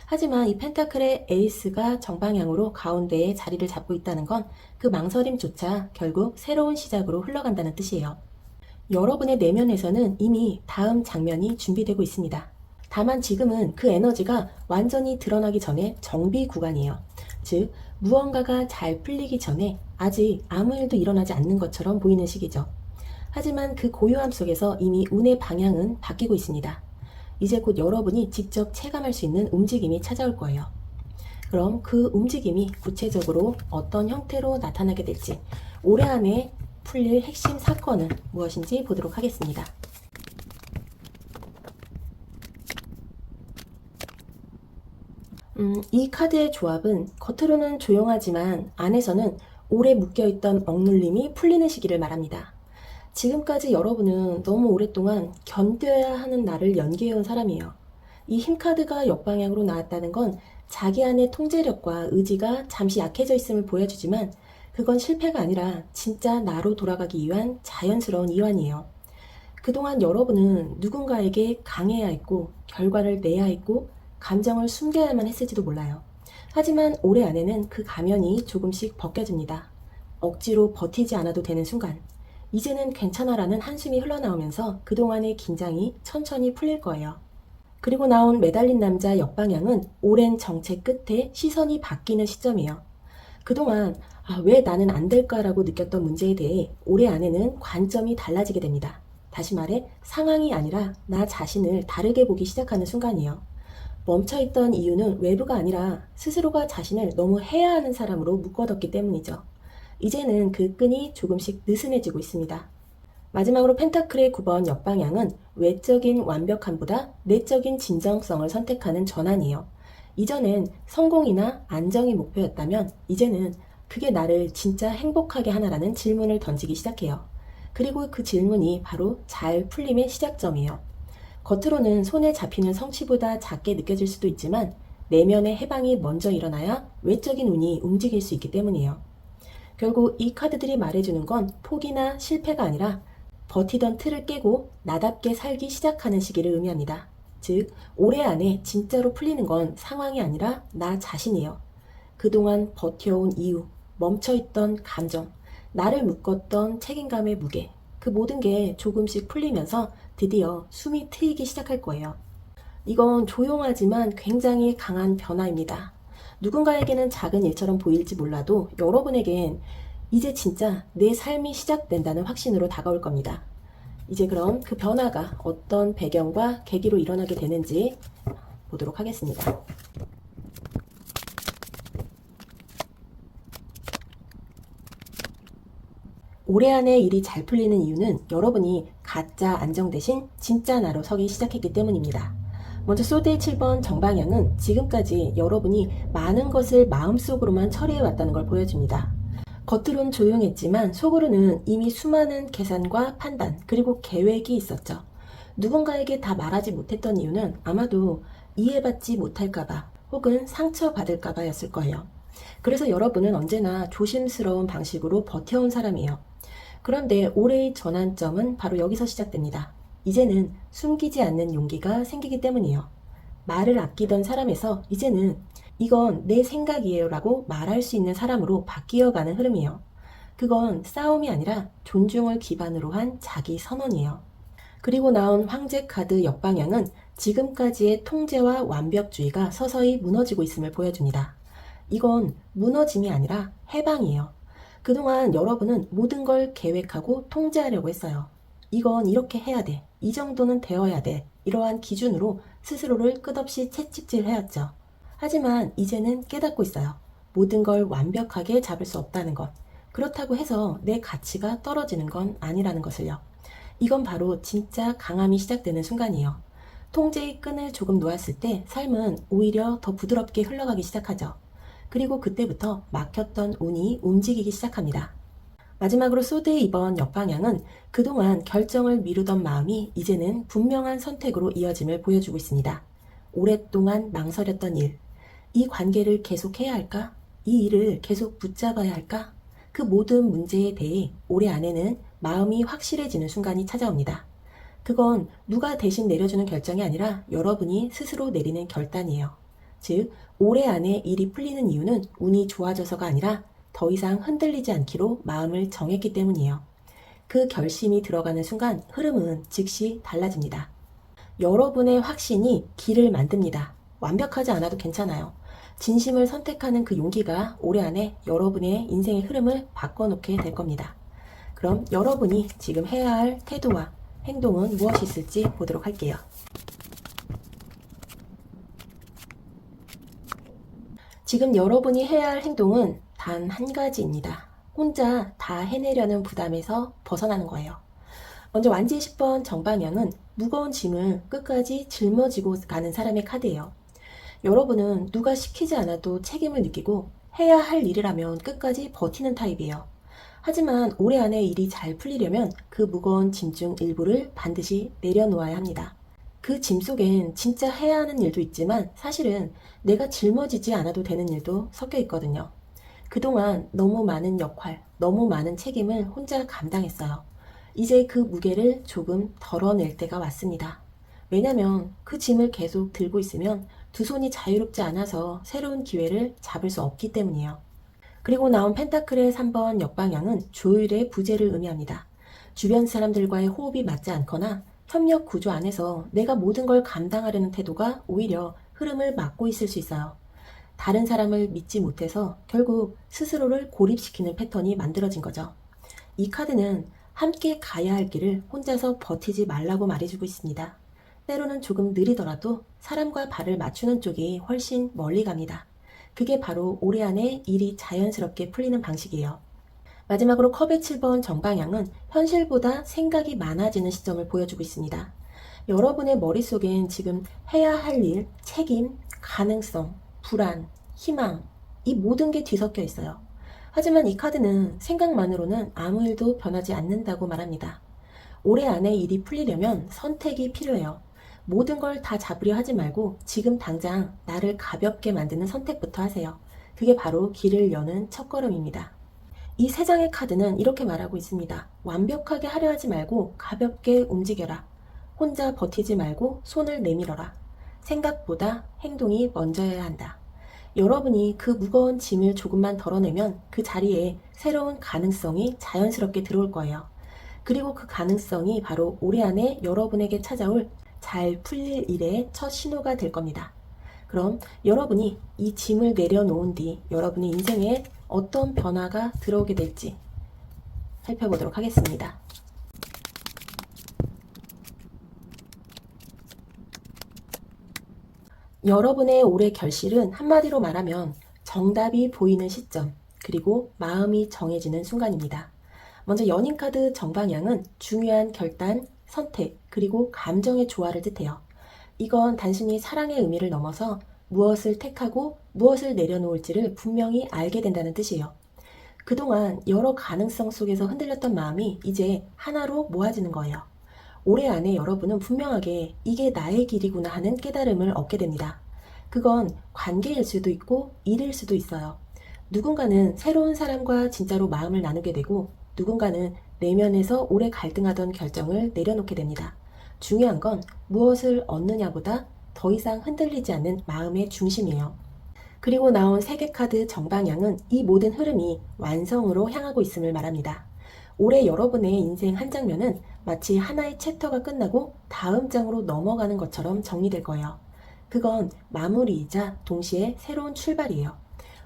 하지만 이 펜타클의 에이스가 정방향으로 가운데에 자리를 잡고 있다는 건 그 망설임조차 결국 새로운 시작으로 흘러간다는 뜻이에요. 여러분의 내면에서는 이미 다음 장면이 준비되고 있습니다. 다만 지금은 그 에너지가 완전히 드러나기 전에 정비 구간이에요. 즉, 무언가가 잘 풀리기 전에 아직 아무 일도 일어나지 않는 것처럼 보이는 시기죠. 하지만 그 고요함 속에서 이미 운의 방향은 바뀌고 있습니다. 이제 곧 여러분이 직접 체감할 수 있는 움직임이 찾아올 거예요. 그럼 그 움직임이 구체적으로 어떤 형태로 나타나게 될지, 올해 안에 풀릴 핵심 사건은 무엇인지 보도록 하겠습니다. 이 카드의 조합은 겉으로는 조용하지만 안에서는 오래 묶여있던 억눌림이 풀리는 시기를 말합니다. 지금까지 여러분은 너무 오랫동안 견뎌야 하는 날을 연기해온 사람이에요. 이 힘카드가 역방향으로 나왔다는 건 자기 안의 통제력과 의지가 잠시 약해져 있음을 보여주지만 그건 실패가 아니라 진짜 나로 돌아가기 위한 자연스러운 이완이에요. 그동안 여러분은 누군가에게 강해야 했고 결과를 내야 했고 감정을 숨겨야만 했을지도 몰라요. 하지만 올해 안에는 그 가면이 조금씩 벗겨집니다. 억지로 버티지 않아도 되는 순간, 이제는 괜찮아라는 한숨이 흘러나오면서 그동안의 긴장이 천천히 풀릴 거예요. 그리고 나온 매달린 남자 역방향은 오랜 정체 끝에 시선이 바뀌는 시점이에요. 그동안 왜 나는 안 될까라고 느꼈던 문제에 대해 올해 안에는 관점이 달라지게 됩니다. 다시 말해 상황이 아니라 나 자신을 다르게 보기 시작하는 순간이에요. 멈춰있던 이유는 외부가 아니라 스스로가 자신을 너무 해야 하는 사람으로 묶어뒀기 때문이죠. 이제는 그 끈이 조금씩 느슨해지고 있습니다. 마지막으로 펜타클의 9번 역방향은 외적인 완벽함보다 내적인 진정성을 선택하는 전환이에요. 이전엔 성공이나 안정이 목표였다면 이제는 그게 나를 진짜 행복하게 하나라는 질문을 던지기 시작해요. 그리고 그 질문이 바로 잘 풀림의 시작점이에요. 겉으로는 손에 잡히는 성취보다 작게 느껴질 수도 있지만 내면의 해방이 먼저 일어나야 외적인 운이 움직일 수 있기 때문이에요. 결국 이 카드들이 말해주는 건 포기나 실패가 아니라 버티던 틀을 깨고 나답게 살기 시작하는 시기를 의미합니다. 즉, 올해 안에 진짜로 풀리는 건 상황이 아니라 나 자신이에요. 그동안 버텨온 이유, 멈춰있던 감정, 나를 묶었던 책임감의 무게, 그 모든 게 조금씩 풀리면서 드디어 숨이 트이기 시작할 거예요. 이건 조용하지만 굉장히 강한 변화입니다. 누군가에게는 작은 일처럼 보일지 몰라도 여러분에겐 이제 진짜 내 삶이 시작된다는 확신으로 다가올 겁니다. 이제 그럼 그 변화가 어떤 배경과 계기로 일어나게 되는지 보도록 하겠습니다. 올해 안에 일이 잘 풀리는 이유는 여러분이 가짜 안정 대신 진짜 나로 서기 시작했기 때문입니다. 먼저 소드의 7번 정방향은 지금까지 여러분이 많은 것을 마음속으로만 처리해왔다는 걸 보여줍니다. 겉으론 조용했지만 속으로는 이미 수많은 계산과 판단 그리고 계획이 있었죠. 누군가에게 다 말하지 못했던 이유는 아마도 이해받지 못할까봐 혹은 상처받을까봐 였을 거예요. 그래서 여러분은 언제나 조심스러운 방식으로 버텨온 사람이에요. 그런데 올해의 전환점은 바로 여기서 시작됩니다. 이제는 숨기지 않는 용기가 생기기 때문이에요. 말을 아끼던 사람에서 이제는 이건 내 생각이에요 라고 말할 수 있는 사람으로 바뀌어가는 흐름이에요. 그건 싸움이 아니라 존중을 기반으로 한 자기 선언이에요. 그리고 나온 황제 카드 역방향은 지금까지의 통제와 완벽주의가 서서히 무너지고 있음을 보여줍니다. 이건 무너짐이 아니라 해방이에요. 그동안 여러분은 모든 걸 계획하고 통제하려고 했어요. 이건 이렇게 해야 돼. 이 정도는 되어야 돼. 이러한 기준으로 스스로를 끝없이 채찍질 해왔죠. 하지만 이제는 깨닫고 있어요. 모든 걸 완벽하게 잡을 수 없다는 것. 그렇다고 해서 내 가치가 떨어지는 건 아니라는 것을요. 이건 바로 진짜 강함이 시작되는 순간이에요. 통제의 끈을 조금 놓았을 때 삶은 오히려 더 부드럽게 흘러가기 시작하죠. 그리고 그때부터 막혔던 운이 움직이기 시작합니다. 마지막으로 소드의 이번 역방향은 그동안 결정을 미루던 마음이 이제는 분명한 선택으로 이어짐을 보여주고 있습니다. 오랫동안 망설였던 일, 이 관계를 계속해야 할까? 이 일을 계속 붙잡아야 할까? 그 모든 문제에 대해 올해 안에는 마음이 확실해지는 순간이 찾아옵니다. 그건 누가 대신 내려주는 결정이 아니라 여러분이 스스로 내리는 결단이에요. 즉, 올해 안에 일이 풀리는 이유는 운이 좋아져서가 아니라 더 이상 흔들리지 않기로 마음을 정했기 때문이에요. 그 결심이 들어가는 순간 흐름은 즉시 달라집니다. 여러분의 확신이 길을 만듭니다. 완벽하지 않아도 괜찮아요. 진심을 선택하는 그 용기가 올해 안에 여러분의 인생의 흐름을 바꿔놓게 될 겁니다. 그럼 여러분이 지금 해야 할 태도와 행동은 무엇이 있을지 보도록 할게요. 지금 여러분이 해야 할 행동은 단 한 가지입니다. 혼자 다 해내려는 부담에서 벗어나는 거예요. 먼저 완지의 10번 정방향은 무거운 짐을 끝까지 짊어지고 가는 사람의 카드예요. 여러분은 누가 시키지 않아도 책임을 느끼고 해야 할 일이라면 끝까지 버티는 타입이에요. 하지만 올해 안에 일이 잘 풀리려면 그 무거운 짐 중 일부를 반드시 내려놓아야 합니다. 그 짐 속엔 진짜 해야 하는 일도 있지만 사실은 내가 짊어지지 않아도 되는 일도 섞여 있거든요. 그동안 너무 많은 역할, 너무 많은 책임을 혼자 감당했어요. 이제 그 무게를 조금 덜어낼 때가 왔습니다. 왜냐면 그 짐을 계속 들고 있으면 두 손이 자유롭지 않아서 새로운 기회를 잡을 수 없기 때문이에요. 그리고 나온 펜타클의 3번 역방향은 조율의 부재를 의미합니다. 주변 사람들과의 호흡이 맞지 않거나 협력 구조 안에서 내가 모든 걸 감당하려는 태도가 오히려 흐름을 막고 있을 수 있어요. 다른 사람을 믿지 못해서 결국 스스로를 고립시키는 패턴이 만들어진 거죠. 이 카드는 함께 가야 할 길을 혼자서 버티지 말라고 말해주고 있습니다. 때로는 조금 느리더라도 사람과 발을 맞추는 쪽이 훨씬 멀리 갑니다. 그게 바로 올해 안에 일이 자연스럽게 풀리는 방식이에요. 마지막으로 컵의 7번 정방향은 현실보다 생각이 많아지는 시점을 보여주고 있습니다. 여러분의 머릿속엔 지금 해야 할 일, 책임, 가능성, 불안, 희망, 이 모든 게 뒤섞여 있어요. 하지만 이 카드는 생각만으로는 아무 일도 변하지 않는다고 말합니다. 올해 안에 일이 풀리려면 선택이 필요해요. 모든 걸 다 잡으려 하지 말고 지금 당장 나를 가볍게 만드는 선택부터 하세요. 그게 바로 길을 여는 첫걸음입니다. 이 세 장의 카드는 이렇게 말하고 있습니다. 완벽하게 하려 하지 말고 가볍게 움직여라. 혼자 버티지 말고 손을 내밀어라. 생각보다 행동이 먼저여야 한다. 여러분이 그 무거운 짐을 조금만 덜어내면 그 자리에 새로운 가능성이 자연스럽게 들어올 거예요. 그리고 그 가능성이 바로 올해 안에 여러분에게 찾아올 잘 풀릴 일의 첫 신호가 될 겁니다. 그럼 여러분이 이 짐을 내려놓은 뒤 여러분의 인생에 어떤 변화가 들어오게 될지 살펴보도록 하겠습니다. 여러분의 올해 결실은 한마디로 말하면 정답이 보이는 시점, 그리고 마음이 정해지는 순간입니다. 먼저 연인카드 정방향은 중요한 결단, 선택, 그리고 감정의 조화를 뜻해요. 이건 단순히 사랑의 의미를 넘어서 무엇을 택하고 무엇을 내려놓을지를 분명히 알게 된다는 뜻이에요. 그동안 여러 가능성 속에서 흔들렸던 마음이 이제 하나로 모아지는 거예요. 올해 안에 여러분은 분명하게 이게 나의 길이구나 하는 깨달음을 얻게 됩니다. 그건 관계일 수도 있고 일일 수도 있어요. 누군가는 새로운 사람과 진짜로 마음을 나누게 되고 누군가는 내면에서 오래 갈등하던 결정을 내려놓게 됩니다. 중요한 건 무엇을 얻느냐보다 더 이상 흔들리지 않는 마음의 중심이에요. 그리고 나온 세개 카드 정방향은 이 모든 흐름이 완성으로 향하고 있음을 말합니다. 올해 여러분의 인생 한 장면은 마치 하나의 챕터가 끝나고 다음 장으로 넘어가는 것처럼 정리될 거예요. 그건 마무리이자 동시에 새로운 출발이에요.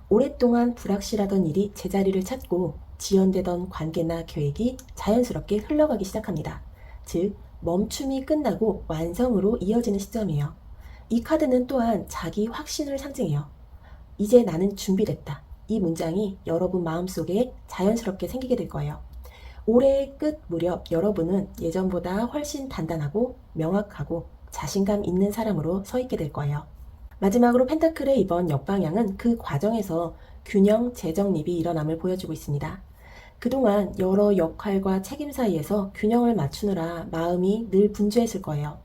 오랫동안 불확실하던 일이 제자리를 찾고 지연되던 관계나 계획이 자연스럽게 흘러가기 시작합니다. 즉, 멈춤이 끝나고 완성으로 이어지는 시점이에요. 이 카드는 또한 자기 확신을 상징해요. 이제 나는 준비됐다. 이 문장이 여러분 마음속에 자연스럽게 생기게 될 거예요. 올해의 끝 무렵 여러분은 예전보다 훨씬 단단하고 명확하고 자신감 있는 사람으로 서 있게 될 거예요. 마지막으로 펜타클의 이번 역방향은 그 과정에서 균형 재정립이 일어남을 보여주고 있습니다. 그동안 여러 역할과 책임 사이에서 균형을 맞추느라 마음이 늘 분주했을 거예요.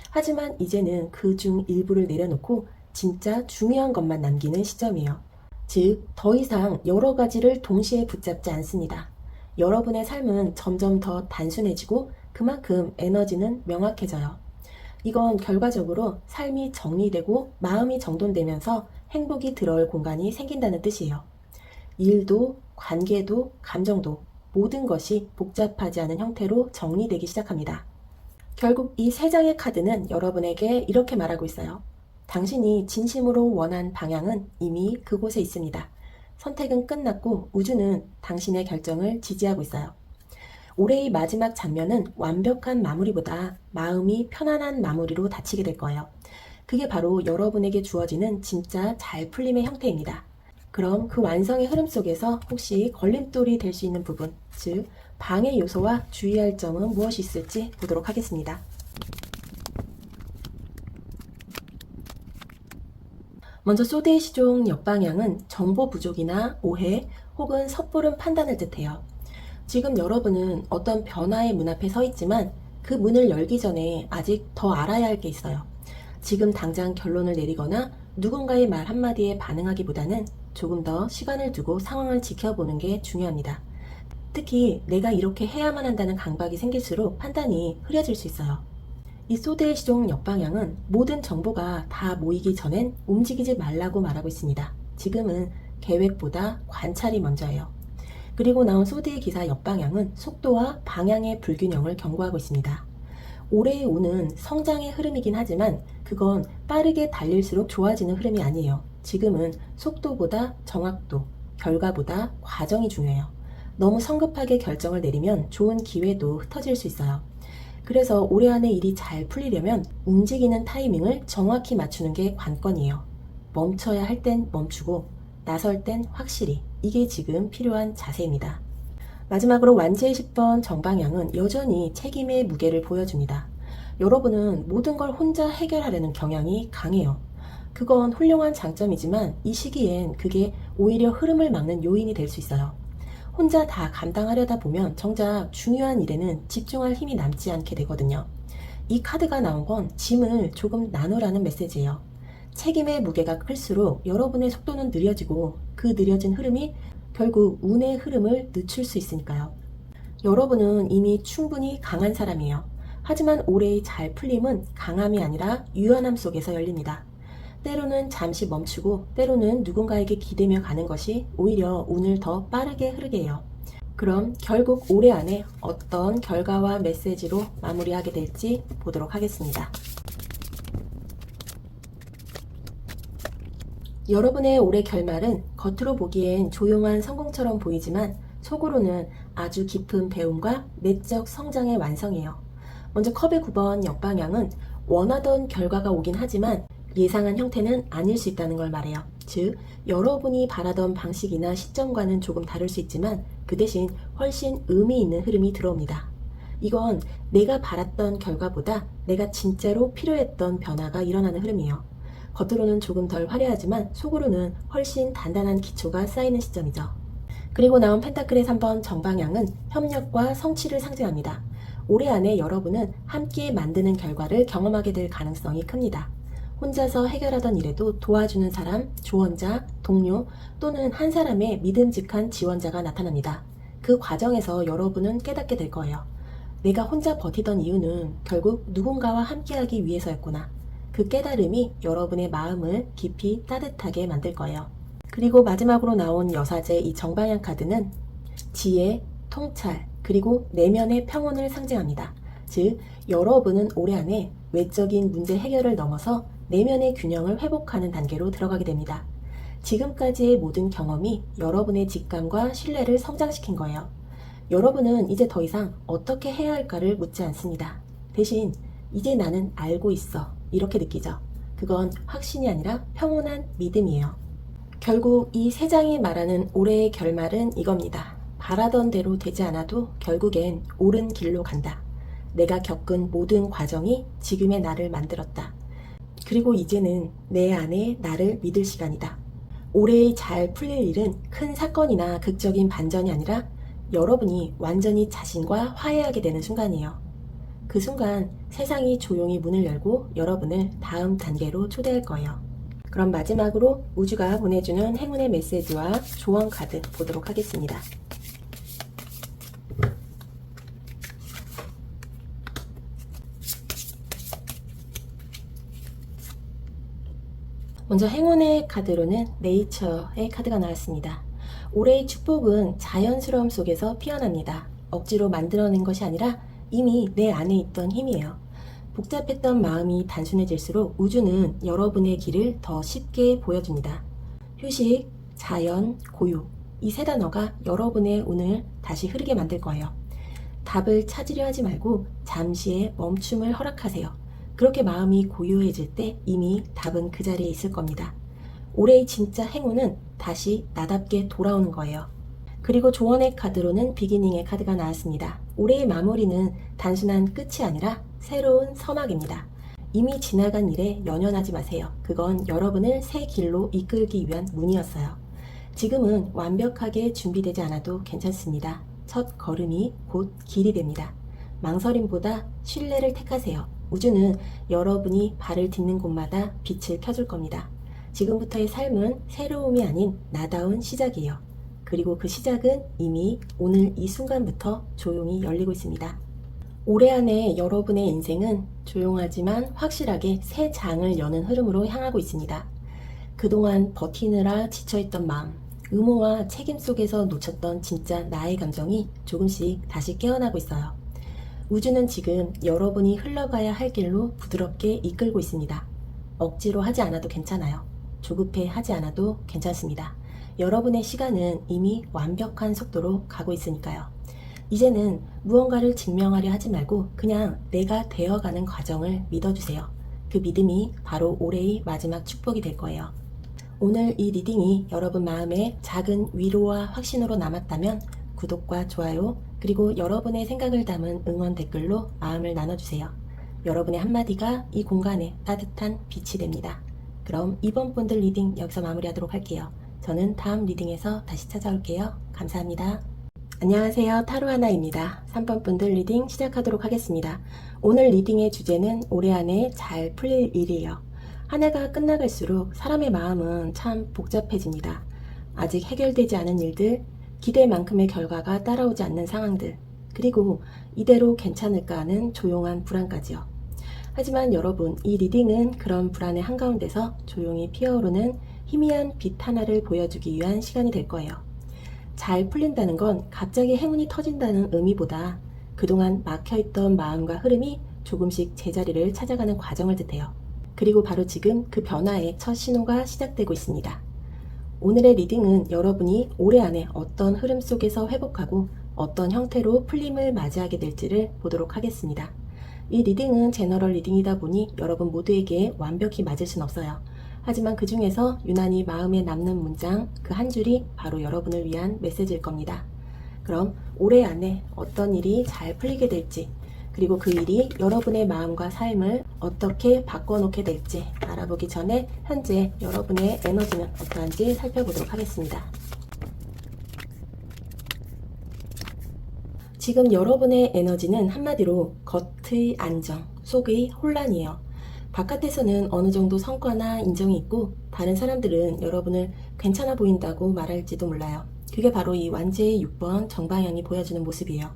하지만 이제는 그 중 일부를 내려놓고 진짜 중요한 것만 남기는 시점이에요. 즉, 더 이상 여러 가지를 동시에 붙잡지 않습니다. 여러분의 삶은 점점 더 단순해지고 그만큼 에너지는 명확해져요. 이건 결과적으로 삶이 정리되고 마음이 정돈되면서 행복이 들어올 공간이 생긴다는 뜻이에요. 일도, 관계도, 감정도 모든 것이 복잡하지 않은 형태로 정리되기 시작합니다. 결국 이 세 장의 카드는 여러분에게 이렇게 말하고 있어요. 당신이 진심으로 원한 방향은 이미 그곳에 있습니다. 선택은 끝났고 우주는 당신의 결정을 지지하고 있어요. 올해의 마지막 장면은 완벽한 마무리보다 마음이 편안한 마무리로 닫히게 될 거예요. 그게 바로 여러분에게 주어지는 진짜 잘 풀림의 형태입니다. 그럼 그 완성의 흐름 속에서 혹시 걸림돌이 될 수 있는 부분, 즉 방해 요소와 주의할 점은 무엇이 있을지 보도록 하겠습니다. 먼저 소드의 시종 역방향은 정보 부족이나 오해 혹은 섣부른 판단을 뜻해요. 지금 여러분은 어떤 변화의 문 앞에 서 있지만 그 문을 열기 전에 아직 더 알아야 할 게 있어요. 지금 당장 결론을 내리거나 누군가의 말 한마디에 반응하기보다는 조금 더 시간을 두고 상황을 지켜보는 게 중요합니다. 특히 내가 이렇게 해야만 한다는 강박이 생길수록 판단이 흐려질 수 있어요. 이 소드의 시종 역방향은 모든 정보가 다 모이기 전엔 움직이지 말라고 말하고 있습니다. 지금은 계획보다 관찰이 먼저예요. 그리고 나온 소드의 기사 역방향은 속도와 방향의 불균형을 경고하고 있습니다. 올해의 운은 성장의 흐름이긴 하지만 그건 빠르게 달릴수록 좋아지는 흐름이 아니에요. 지금은 속도보다 정확도, 결과보다 과정이 중요해요. 너무 성급하게 결정을 내리면 좋은 기회도 흩어질 수 있어요. 그래서 올해 안에 일이 잘 풀리려면 움직이는 타이밍을 정확히 맞추는 게 관건이에요. 멈춰야 할 땐 멈추고 나설 땐 확실히, 이게 지금 필요한 자세입니다. 마지막으로 완지의 10번 정방향은 여전히 책임의 무게를 보여줍니다. 여러분은 모든 걸 혼자 해결하려는 경향이 강해요. 그건 훌륭한 장점이지만 이 시기엔 그게 오히려 흐름을 막는 요인이 될 수 있어요. 혼자 다 감당하려다 보면 정작 중요한 일에는 집중할 힘이 남지 않게 되거든요. 이 카드가 나온 건 짐을 조금 나누라는 메시지예요. 책임의 무게가 클수록 여러분의 속도는 느려지고 그 느려진 흐름이 결국 운의 흐름을 늦출 수 있으니까요. 여러분은 이미 충분히 강한 사람이에요. 하지만 올해의 잘 풀림은 강함이 아니라 유연함 속에서 열립니다. 때로는 잠시 멈추고 때로는 누군가에게 기대며 가는 것이 오히려 운을 더 빠르게 흐르게 해요. 그럼 결국 올해 안에 어떤 결과와 메시지로 마무리하게 될지 보도록 하겠습니다. 여러분의 올해 결말은 겉으로 보기엔 조용한 성공처럼 보이지만 속으로는 아주 깊은 배움과 내적 성장의 완성이에요. 먼저 컵의 9번 역방향은 원하던 결과가 오긴 하지만 예상한 형태는 아닐 수 있다는 걸 말해요. 즉, 여러분이 바라던 방식이나 시점과는 조금 다를 수 있지만 그 대신 훨씬 의미 있는 흐름이 들어옵니다. 이건 내가 바랐던 결과보다 내가 진짜로 필요했던 변화가 일어나는 흐름이에요. 겉으로는 조금 덜 화려하지만 속으로는 훨씬 단단한 기초가 쌓이는 시점이죠. 그리고 나온 펜타클의 3번 정방향은 협력과 성취를 상징합니다. 올해 안에 여러분은 함께 만드는 결과를 경험하게 될 가능성이 큽니다. 혼자서 해결하던 일에도 도와주는 사람, 조언자, 동료 또는 한 사람의 믿음직한 지원자가 나타납니다. 그 과정에서 여러분은 깨닫게 될 거예요. 내가 혼자 버티던 이유는 결국 누군가와 함께하기 위해서였구나. 그 깨달음이 여러분의 마음을 깊이 따뜻하게 만들 거예요. 그리고 마지막으로 나온 여사제 이 정방향 카드는 지혜, 통찰, 그리고 내면의 평온을 상징합니다. 즉, 여러분은 올해 안에 외적인 문제 해결을 넘어서 내면의 균형을 회복하는 단계로 들어가게 됩니다. 지금까지의 모든 경험이 여러분의 직감과 신뢰를 성장시킨 거예요. 여러분은 이제 더 이상 어떻게 해야 할까를 묻지 않습니다. 대신 이제 나는 알고 있어, 이렇게 느끼죠. 그건 확신이 아니라 평온한 믿음이에요. 결국 이 세 장이 말하는 올해의 결말은 이겁니다. 바라던 대로 되지 않아도 결국엔 옳은 길로 간다. 내가 겪은 모든 과정이 지금의 나를 만들었다. 그리고 이제는 내 안에 나를 믿을 시간이다. 올해의 잘 풀릴 일은 큰 사건이나 극적인 반전이 아니라 여러분이 완전히 자신과 화해하게 되는 순간이에요. 그 순간 세상이 조용히 문을 열고 여러분을 다음 단계로 초대할 거예요. 그럼 마지막으로 우주가 보내주는 행운의 메시지와 조언 카드 보도록 하겠습니다. 먼저 행운의 카드로는 네이처의 카드가 나왔습니다. 올해의 축복은 자연스러움 속에서 피어납니다. 억지로 만들어낸 것이 아니라 이미 내 안에 있던 힘이에요. 복잡했던 마음이 단순해질수록 우주는 여러분의 길을 더 쉽게 보여줍니다. 휴식, 자연, 고요, 이 세 단어가 여러분의 운을 다시 흐르게 만들 거예요. 답을 찾으려 하지 말고 잠시의 멈춤을 허락하세요. 그렇게 마음이 고요해질 때 이미 답은 그 자리에 있을 겁니다. 올해의 진짜 행운은 다시 나답게 돌아오는 거예요. 그리고 조언의 카드로는 비기닝의 카드가 나왔습니다. 올해의 마무리는 단순한 끝이 아니라 새로운 서막입니다. 이미 지나간 일에 연연하지 마세요. 그건 여러분을 새 길로 이끌기 위한 문이었어요. 지금은 완벽하게 준비되지 않아도 괜찮습니다. 첫 걸음이 곧 길이 됩니다. 망설임보다 신뢰를 택하세요. 우주는 여러분이 발을 딛는 곳마다 빛을 켜줄 겁니다. 지금부터의 삶은 새로움이 아닌 나다운 시작이에요. 그리고 그 시작은 이미 오늘 이 순간부터 조용히 열리고 있습니다. 올해 안에 여러분의 인생은 조용하지만 확실하게 새 장을 여는 흐름으로 향하고 있습니다. 그동안 버티느라 지쳐있던 마음, 의무와 책임 속에서 놓쳤던 진짜 나의 감정이 조금씩 다시 깨어나고 있어요. 우주는 지금 여러분이 흘러가야 할 길로 부드럽게 이끌고 있습니다. 억지로 하지 않아도 괜찮아요. 조급해 하지 않아도 괜찮습니다. 여러분의 시간은 이미 완벽한 속도로 가고 있으니까요. 이제는 무언가를 증명하려 하지 말고 그냥 내가 되어가는 과정을 믿어주세요. 그 믿음이 바로 올해의 마지막 축복이 될 거예요. 오늘 이 리딩이 여러분 마음에 작은 위로와 확신으로 남았다면 구독과 좋아요, 그리고 여러분의 생각을 담은 응원 댓글로 마음을 나눠주세요. 여러분의 한마디가 이 공간에 따뜻한 빛이 됩니다. 그럼 이번 분들 리딩 여기서 마무리하도록 할게요. 저는 다음 리딩에서 다시 찾아올게요. 감사합니다. 안녕하세요. 타로하나입니다. 3번 분들 리딩 시작하도록 하겠습니다. 오늘 리딩의 주제는 올해 안에 잘 풀릴 일이에요. 한 해가 끝나갈수록 사람의 마음은 참 복잡해집니다. 아직 해결되지 않은 일들, 기대만큼의 결과가 따라오지 않는 상황들, 그리고 이대로 괜찮을까 하는 조용한 불안까지요. 하지만 여러분, 이 리딩은 그런 불안의 한가운데서 조용히 피어오르는 희미한 빛 하나를 보여주기 위한 시간이 될 거예요. 잘 풀린다는 건 갑자기 행운이 터진다는 의미보다 그동안 막혀있던 마음과 흐름이 조금씩 제자리를 찾아가는 과정을 뜻해요. 그리고 바로 지금 그 변화의 첫 신호가 시작되고 있습니다. 오늘의 리딩은 여러분이 올해 안에 어떤 흐름 속에서 회복하고 어떤 형태로 풀림을 맞이하게 될지를 보도록 하겠습니다. 이 리딩은 제너럴 리딩이다 보니 여러분 모두에게 완벽히 맞을 순 없어요. 하지만 그 중에서 유난히 마음에 남는 문장 그 한 줄이 바로 여러분을 위한 메시지일 겁니다. 그럼 올해 안에 어떤 일이 잘 풀리게 될지, 그리고 그 일이 여러분의 마음과 삶을 어떻게 바꿔놓게 될지 알아보기 전에 현재 여러분의 에너지는 어떠한지 살펴보도록 하겠습니다. 지금 여러분의 에너지는 한마디로 겉의 안정, 속의 혼란이에요. 바깥에서는 어느 정도 성과나 인정이 있고 다른 사람들은 여러분을 괜찮아 보인다고 말할지도 몰라요. 그게 바로 이 완제의 6번 정방향이 보여주는 모습이에요.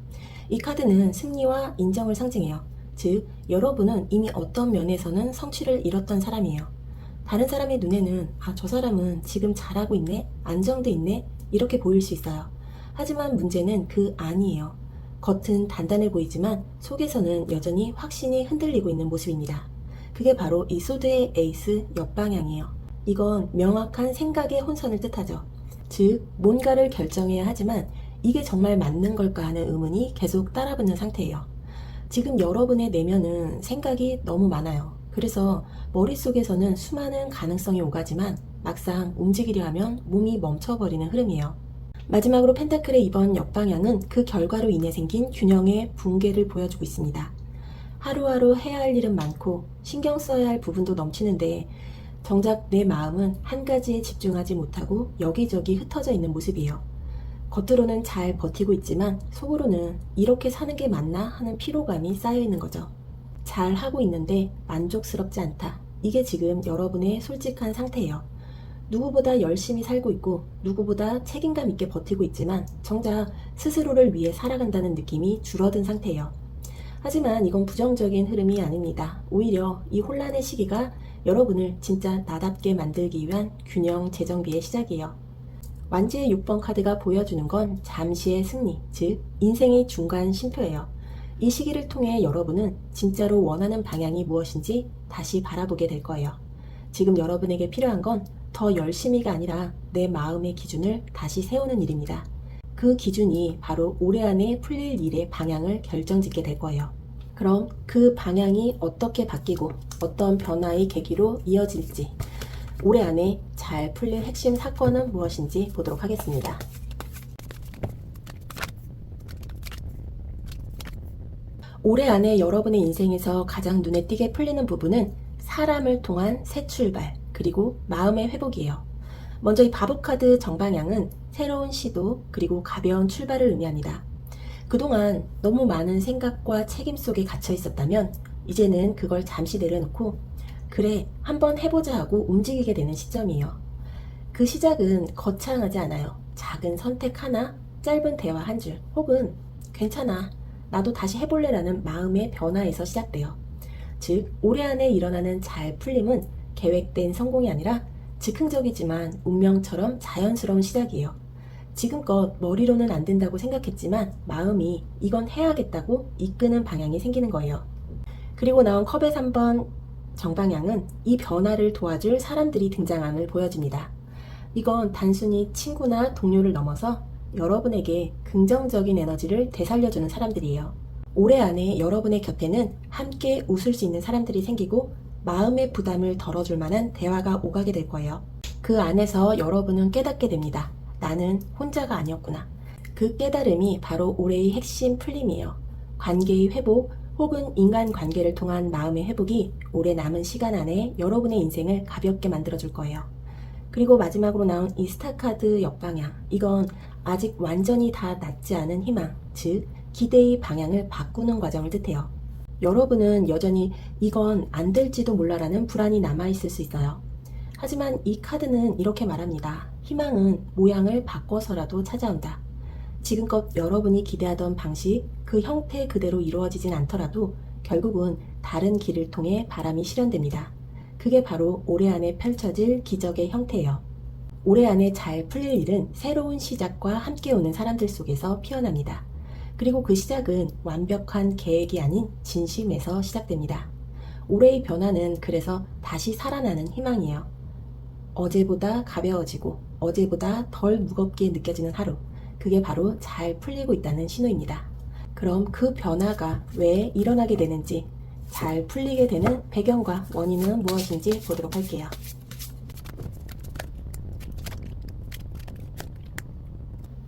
이 카드는 승리와 인정을 상징해요. 즉, 여러분은 이미 어떤 면에서는 성취를 이뤘던 사람이에요. 다른 사람의 눈에는 저 사람은 지금 잘하고 있네, 안정돼 있네 이렇게 보일 수 있어요. 하지만 문제는 그 아니에요. 겉은 단단해 보이지만 속에서는 여전히 확신이 흔들리고 있는 모습입니다. 그게 바로 이 소드의 에이스 옆방향이에요. 이건 명확한 생각의 혼선을 뜻하죠. 즉, 뭔가를 결정해야 하지만 이게 정말 맞는 걸까 하는 의문이 계속 따라붙는 상태예요. 지금 여러분의 내면은 생각이 너무 많아요. 그래서 머릿속에서는 수많은 가능성이 오가지만 막상 움직이려 하면 몸이 멈춰버리는 흐름이에요. 마지막으로 펜타클의 이번 역방향은 그 결과로 인해 생긴 균형의 붕괴를 보여주고 있습니다. 하루하루 해야 할 일은 많고 신경 써야 할 부분도 넘치는데 정작 내 마음은 한 가지에 집중하지 못하고 여기저기 흩어져 있는 모습이에요. 겉으로는 잘 버티고 있지만 속으로는 이렇게 사는 게 맞나 하는 피로감이 쌓여 있는 거죠. 잘 하고 있는데 만족스럽지 않다. 이게 지금 여러분의 솔직한 상태예요. 누구보다 열심히 살고 있고 누구보다 책임감 있게 버티고 있지만 정작 스스로를 위해 살아간다는 느낌이 줄어든 상태예요. 하지만 이건 부정적인 흐름이 아닙니다. 오히려 이 혼란의 시기가 여러분을 진짜 나답게 만들기 위한 균형 재정비의 시작이에요. 완지의 6번 카드가 보여주는 건 잠시의 승리, 즉 인생의 중간 쉼표예요. 이 시기를 통해 여러분은 진짜로 원하는 방향이 무엇인지 다시 바라보게 될 거예요. 지금 여러분에게 필요한 건 더 열심히가 아니라 내 마음의 기준을 다시 세우는 일입니다. 그 기준이 바로 올해 안에 풀릴 일의 방향을 결정짓게 될 거예요. 그럼 그 방향이 어떻게 바뀌고 어떤 변화의 계기로 이어질지, 올해 안에 잘 풀릴 핵심 사건은 무엇인지 보도록 하겠습니다. 올해 안에 여러분의 인생에서 가장 눈에 띄게 풀리는 부분은 사람을 통한 새 출발, 그리고 마음의 회복이에요. 먼저 이 바보카드 정방향은 새로운 시도, 그리고 가벼운 출발을 의미합니다. 그동안 너무 많은 생각과 책임 속에 갇혀 있었다면 이제는 그걸 잠시 내려놓고 그래, 한번 해보자 하고 움직이게 되는 시점이에요. 그 시작은 거창하지 않아요. 작은 선택 하나, 짧은 대화 한 줄, 혹은 괜찮아, 나도 다시 해볼래라는 마음의 변화에서 시작돼요. 즉, 올해 안에 일어나는 잘 풀림은 계획된 성공이 아니라 즉흥적이지만 운명처럼 자연스러운 시작이에요. 지금껏 머리로는 안 된다고 생각했지만 마음이 이건 해야겠다고 이끄는 방향이 생기는 거예요. 그리고 나온 컵의 3번 정방향은 이 변화를 도와줄 사람들이 등장함을 보여줍니다. 이건 단순히 친구나 동료를 넘어서 여러분에게 긍정적인 에너지를 되살려주는 사람들이에요. 올해 안에 여러분의 곁에는 함께 웃을 수 있는 사람들이 생기고 마음의 부담을 덜어줄 만한 대화가 오가게 될 거예요. 그 안에서 여러분은 깨닫게 됩니다. 나는 혼자가 아니었구나. 그 깨달음이 바로 올해의 핵심 풀림이에요. 관계의 회복 혹은 인간관계를 통한 마음의 회복이 올해 남은 시간 안에 여러분의 인생을 가볍게 만들어줄 거예요. 그리고 마지막으로 나온 이 스타카드 역방향, 이건 아직 완전히 다 낫지 않은 희망, 즉 기대의 방향을 바꾸는 과정을 뜻해요. 여러분은 여전히 이건 안 될지도 몰라라는 불안이 남아있을 수 있어요. 하지만 이 카드는 이렇게 말합니다. 희망은 모양을 바꿔서라도 찾아온다. 지금껏 여러분이 기대하던 방식, 그 형태 그대로 이루어지진 않더라도 결국은 다른 길을 통해 바람이 실현됩니다. 그게 바로 올해 안에 펼쳐질 기적의 형태예요. 올해 안에 잘 풀릴 일은 새로운 시작과 함께 오는 사람들 속에서 피어납니다. 그리고 그 시작은 완벽한 계획이 아닌 진심에서 시작됩니다. 올해의 변화는 그래서 다시 살아나는 희망이에요. 어제보다 가벼워지고 어제보다 덜 무겁게 느껴지는 하루, 그게 바로 잘 풀리고 있다는 신호입니다. 그럼 그 변화가 왜 일어나게 되는지, 잘 풀리게 되는 배경과 원인은 무엇인지 보도록 할게요.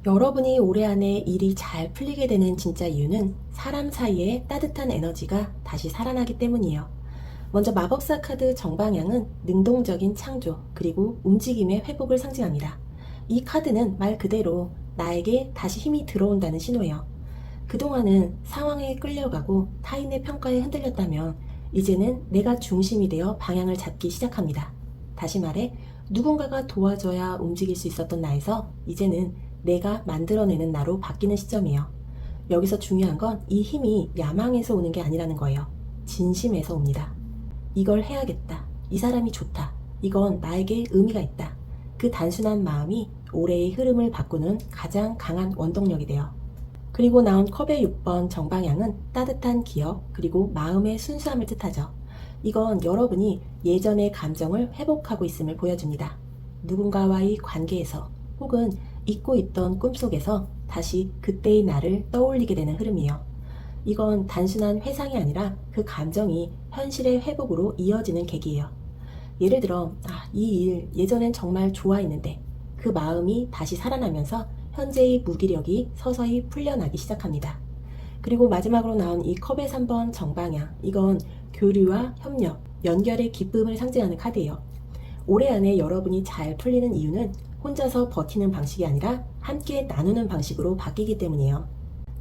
여러분이 올해 안에 일이 잘 풀리게 되는 진짜 이유는 사람 사이에 따뜻한 에너지가 다시 살아나기 때문이에요. 먼저 마법사 카드 정방향은 능동적인 창조 그리고 움직임의 회복을 상징합니다. 이 카드는 말 그대로 나에게 다시 힘이 들어온다는 신호예요. 그동안은 상황에 끌려가고 타인의 평가에 흔들렸다면 이제는 내가 중심이 되어 방향을 잡기 시작합니다. 다시 말해 누군가가 도와줘야 움직일 수 있었던 나에서 이제는 내가 만들어내는 나로 바뀌는 시점이에요. 여기서 중요한 건 이 힘이 야망에서 오는 게 아니라는 거예요. 진심에서 옵니다. 이걸 해야겠다. 이 사람이 좋다. 이건 나에게 의미가 있다. 그 단순한 마음이 올해의 흐름을 바꾸는 가장 강한 원동력이 돼요. 그리고 나온 컵의 6번 정방향은 따뜻한 기억 그리고 마음의 순수함을 뜻하죠. 이건 여러분이 예전의 감정을 회복하고 있음을 보여줍니다. 누군가와의 관계에서 혹은 잊고 있던 꿈속에서 다시 그때의 나를 떠올리게 되는 흐름이에요. 이건 단순한 회상이 아니라 그 감정이 현실의 회복으로 이어지는 계기예요. 예를 들어 이 일 예전엔 정말 좋아했는데 그 마음이 다시 살아나면서 현재의 무기력이 서서히 풀려나기 시작합니다. 그리고 마지막으로 나온 이 컵의 3번 정방향, 이건 교류와 협력, 연결의 기쁨을 상징하는 카드예요. 올해 안에 여러분이 잘 풀리는 이유는 혼자서 버티는 방식이 아니라 함께 나누는 방식으로 바뀌기 때문이에요.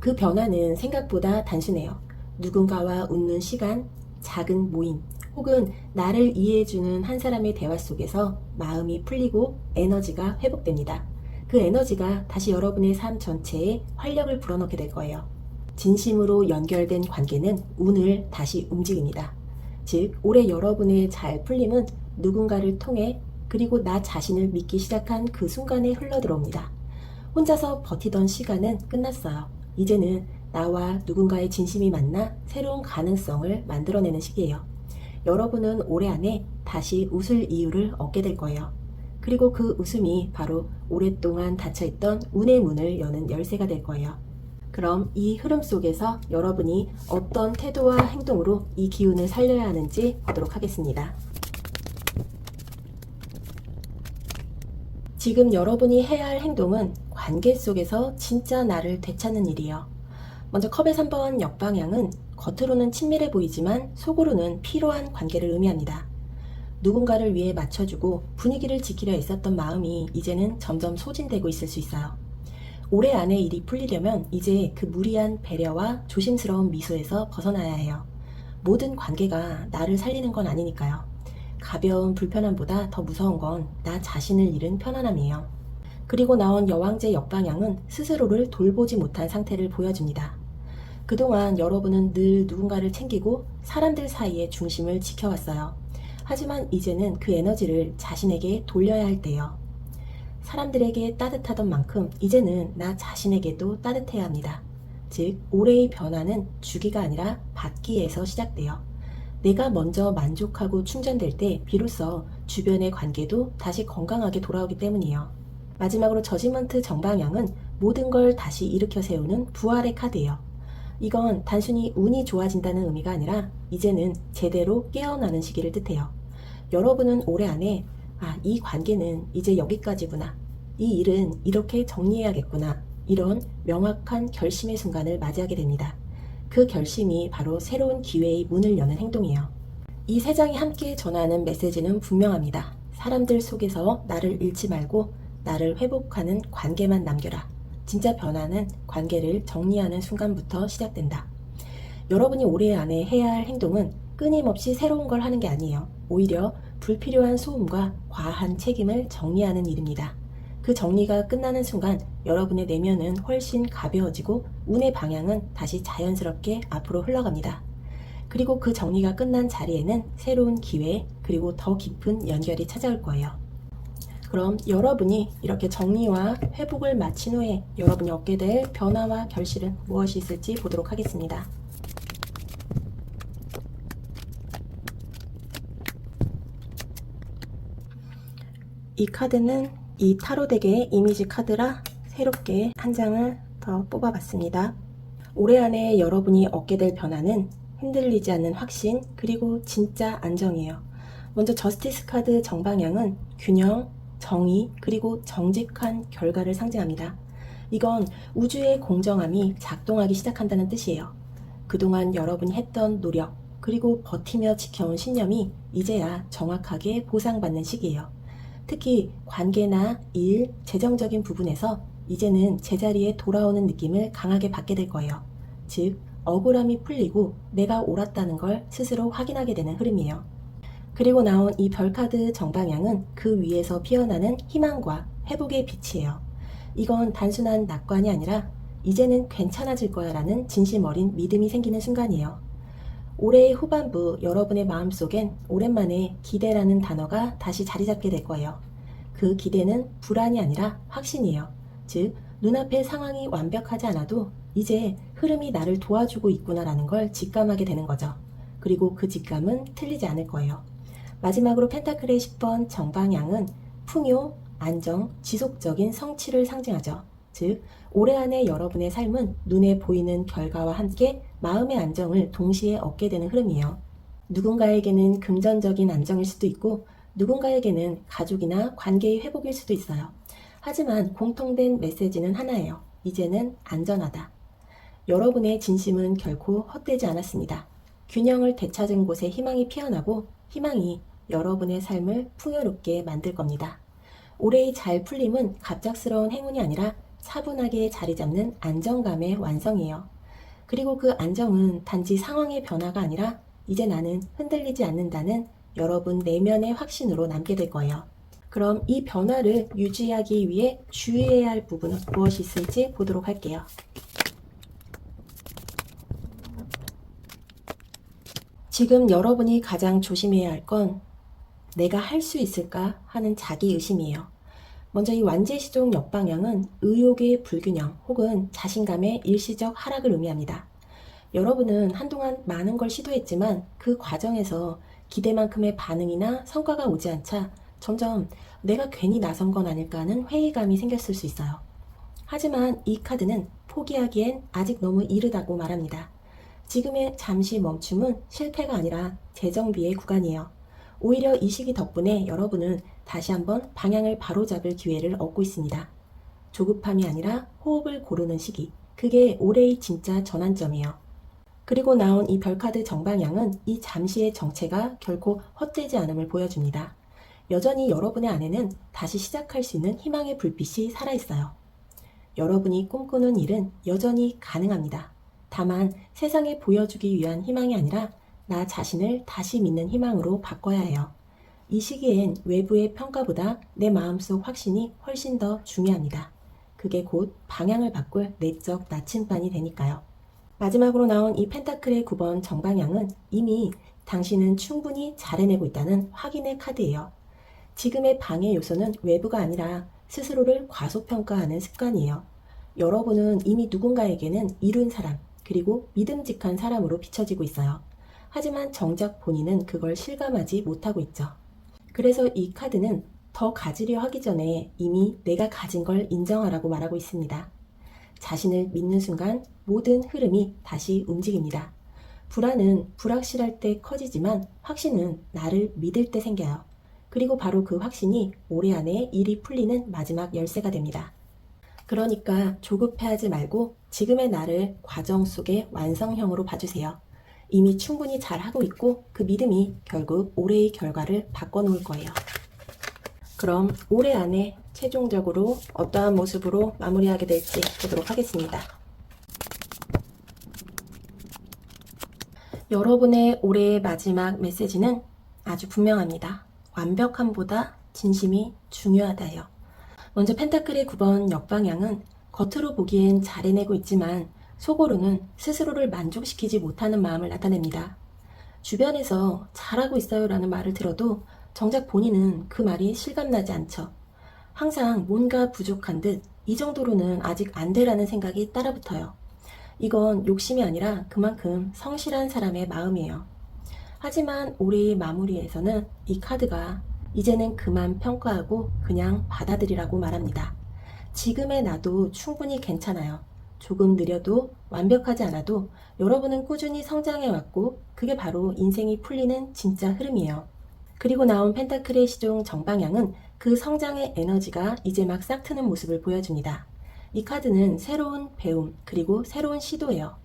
그 변화는 생각보다 단순해요. 누군가와 웃는 시간, 작은 모임, 혹은 나를 이해해주는 한 사람의 대화 속에서 마음이 풀리고 에너지가 회복됩니다. 그 에너지가 다시 여러분의 삶 전체에 활력을 불어넣게 될 거예요. 진심으로 연결된 관계는 운을 다시 움직입니다. 즉, 올해 여러분의 잘 풀림은 누군가를 통해 그리고 나 자신을 믿기 시작한 그 순간에 흘러들어옵니다. 혼자서 버티던 시간은 끝났어요. 이제는 나와 누군가의 진심이 만나 새로운 가능성을 만들어내는 시기예요. 여러분은 올해 안에 다시 웃을 이유를 얻게 될 거예요. 그리고 그 웃음이 바로 오랫동안 닫혀있던 운의 문을 여는 열쇠가 될 거예요. 그럼 이 흐름 속에서 여러분이 어떤 태도와 행동으로 이 기운을 살려야 하는지 보도록 하겠습니다. 지금 여러분이 해야 할 행동은 관계 속에서 진짜 나를 되찾는 일이에요. 먼저 컵의 3번 역방향은 겉으로는 친밀해 보이지만 속으로는 피로한 관계를 의미합니다. 누군가를 위해 맞춰주고 분위기를 지키려 했었던 마음이 이제는 점점 소진되고 있을 수 있어요. 올해 안에 일이 풀리려면 이제 그 무리한 배려와 조심스러운 미소에서 벗어나야 해요. 모든 관계가 나를 살리는 건 아니니까요. 가벼운 불편함보다 더 무서운 건 나 자신을 잃은 편안함이에요. 그리고 나온 여왕제 역방향은 스스로를 돌보지 못한 상태를 보여줍니다. 그동안 여러분은 늘 누군가를 챙기고 사람들 사이의 중심을 지켜왔어요. 하지만 이제는 그 에너지를 자신에게 돌려야 할 때예요. 사람들에게 따뜻하던 만큼 이제는 나 자신에게도 따뜻해야 합니다. 즉, 올해의 변화는 주기가 아니라 받기에서 시작돼요. 내가 먼저 만족하고 충전될 때 비로소 주변의 관계도 다시 건강하게 돌아오기 때문이에요. 마지막으로 저지먼트 정방향은 모든 걸 다시 일으켜 세우는 부활의 카드예요. 이건 단순히 운이 좋아진다는 의미가 아니라 이제는 제대로 깨어나는 시기를 뜻해요. 여러분은 올해 안에 이 관계는 이제 여기까지구나. 이 일은 이렇게 정리해야겠구나. 이런 명확한 결심의 순간을 맞이하게 됩니다. 그 결심이 바로 새로운 기회의 문을 여는 행동이에요. 이 세 장이 함께 전하는 메시지는 분명합니다. 사람들 속에서 나를 잃지 말고 나를 회복하는 관계만 남겨라. 진짜 변화는 관계를 정리하는 순간부터 시작된다. 여러분이 올해 안에 해야 할 행동은 끊임없이 새로운 걸 하는 게 아니에요. 오히려 불필요한 소음과 과한 책임을 정리하는 일입니다. 그 정리가 끝나는 순간 여러분의 내면은 훨씬 가벼워지고 운의 방향은 다시 자연스럽게 앞으로 흘러갑니다. 그리고 그 정리가 끝난 자리에는 새로운 기회 그리고 더 깊은 연결이 찾아올 거예요. 그럼 여러분이 이렇게 정리와 회복을 마친 후에 여러분이 얻게 될 변화와 결실은 무엇이 있을지 보도록 하겠습니다. 이 카드는 이 타로 덱의 이미지 카드라 새롭게 한 장을 더 뽑아봤습니다. 올해 안에 여러분이 얻게 될 변화는 흔들리지 않는 확신 그리고 진짜 안정이에요. 먼저 저스티스 카드 정방향은 균형, 정의 그리고 정직한 결과를 상징합니다. 이건 우주의 공정함이 작동하기 시작한다는 뜻이에요. 그동안 여러분이 했던 노력 그리고 버티며 지켜온 신념이 이제야 정확하게 보상받는 시기예요. 특히 관계나 일, 재정적인 부분에서 이제는 제자리에 돌아오는 느낌을 강하게 받게 될 거예요. 즉, 억울함이 풀리고 내가 옳았다는 걸 스스로 확인하게 되는 흐름이에요. 그리고 나온 이 별카드 정방향은 그 위에서 피어나는 희망과 회복의 빛이에요. 이건 단순한 낙관이 아니라 이제는 괜찮아질 거야 라는 진심 어린 믿음이 생기는 순간이에요. 올해의 후반부 여러분의 마음속엔 오랜만에 기대라는 단어가 다시 자리 잡게 될 거예요. 그 기대는 불안이 아니라 확신이에요. 즉, 눈앞의 상황이 완벽하지 않아도 이제 흐름이 나를 도와주고 있구나라는 걸 직감하게 되는 거죠. 그리고 그 직감은 틀리지 않을 거예요. 마지막으로 펜타클의 10번 정방향은 풍요, 안정, 지속적인 성취를 상징하죠. 즉, 올해 안에 여러분의 삶은 눈에 보이는 결과와 함께 마음의 안정을 동시에 얻게 되는 흐름이에요. 누군가에게는 금전적인 안정일 수도 있고 누군가에게는 가족이나 관계의 회복일 수도 있어요. 하지만 공통된 메시지는 하나예요. 이제는 안전하다. 여러분의 진심은 결코 헛되지 않았습니다. 균형을 되찾은 곳에 희망이 피어나고 희망이 여러분의 삶을 풍요롭게 만들 겁니다. 올해의 잘 풀림은 갑작스러운 행운이 아니라 차분하게 자리 잡는 안정감의 완성이에요. 그리고 그 안정은 단지 상황의 변화가 아니라 이제 나는 흔들리지 않는다는 여러분 내면의 확신으로 남게 될 거예요. 그럼 이 변화를 유지하기 위해 주의해야 할 부분은 무엇이 있을지 보도록 할게요. 지금 여러분이 가장 조심해야 할 건 내가 할 수 있을까 하는 자기의심이에요. 먼저 이 완제시종 역방향은 의욕의 불균형 혹은 자신감의 일시적 하락을 의미합니다. 여러분은 한동안 많은 걸 시도했지만 그 과정에서 기대만큼의 반응이나 성과가 오지 않자 점점 내가 괜히 나선 건 아닐까 하는 회의감이 생겼을 수 있어요. 하지만 이 카드는 포기하기엔 아직 너무 이르다고 말합니다. 지금의 잠시 멈춤은 실패가 아니라 재정비의 구간이에요. 오히려 이 시기 덕분에 여러분은 다시 한번 방향을 바로잡을 기회를 얻고 있습니다. 조급함이 아니라 호흡을 고르는 시기, 그게 올해의 진짜 전환점이에요. 그리고 나온 이 별카드 정방향은 이 잠시의 정체가 결코 헛되지 않음을 보여줍니다. 여전히 여러분의 안에는 다시 시작할 수 있는 희망의 불빛이 살아있어요. 여러분이 꿈꾸는 일은 여전히 가능합니다. 다만 세상에 보여주기 위한 희망이 아니라 나 자신을 다시 믿는 희망으로 바꿔야 해요. 이 시기엔 외부의 평가보다 내 마음속 확신이 훨씬 더 중요합니다. 그게 곧 방향을 바꿀 내적 나침반이 되니까요. 마지막으로 나온 이 펜타클의 9번 정방향은 이미 당신은 충분히 잘 해내고 있다는 확인의 카드예요. 지금의 방해 요소는 외부가 아니라 스스로를 과소평가하는 습관이에요. 여러분은 이미 누군가에게는 이룬 사람, 그리고 믿음직한 사람으로 비춰지고 있어요. 하지만 정작 본인은 그걸 실감하지 못하고 있죠. 그래서 이 카드는 더 가지려 하기 전에 이미 내가 가진 걸 인정하라고 말하고 있습니다. 자신을 믿는 순간 모든 흐름이 다시 움직입니다. 불안은 불확실할 때 커지지만 확신은 나를 믿을 때 생겨요. 그리고 바로 그 확신이 올해 안에 일이 풀리는 마지막 열쇠가 됩니다. 그러니까 조급해하지 말고 지금의 나를 과정 속의 완성형으로 봐주세요. 이미 충분히 잘하고 있고 그 믿음이 결국 올해의 결과를 바꿔놓을 거예요. 그럼 올해 안에 최종적으로 어떠한 모습으로 마무리하게 될지 보도록 하겠습니다. 여러분의 올해의 마지막 메시지는 아주 분명합니다. 완벽함보다 진심이 중요하다요. 먼저 펜타클의 9번 역방향은 겉으로 보기엔 잘 해내고 있지만 속으로는 스스로를 만족시키지 못하는 마음을 나타냅니다. 주변에서 잘하고 있어요 라는 말을 들어도 정작 본인은 그 말이 실감나지 않죠. 항상 뭔가 부족한 듯 이 정도로는 아직 안 돼라는 생각이 따라붙어요. 이건 욕심이 아니라 그만큼 성실한 사람의 마음이에요. 하지만 올해의 마무리에서는 이 카드가 이제는 그만 평가하고 그냥 받아들이라고 말합니다. 지금의 나도 충분히 괜찮아요. 조금 느려도 완벽하지 않아도 여러분은 꾸준히 성장해왔고 그게 바로 인생이 풀리는 진짜 흐름이에요. 그리고 나온 펜타클의 시종 정방향은 그 성장의 에너지가 이제 막 싹트는 모습을 보여줍니다. 이 카드는 새로운 배움 그리고 새로운 시도예요.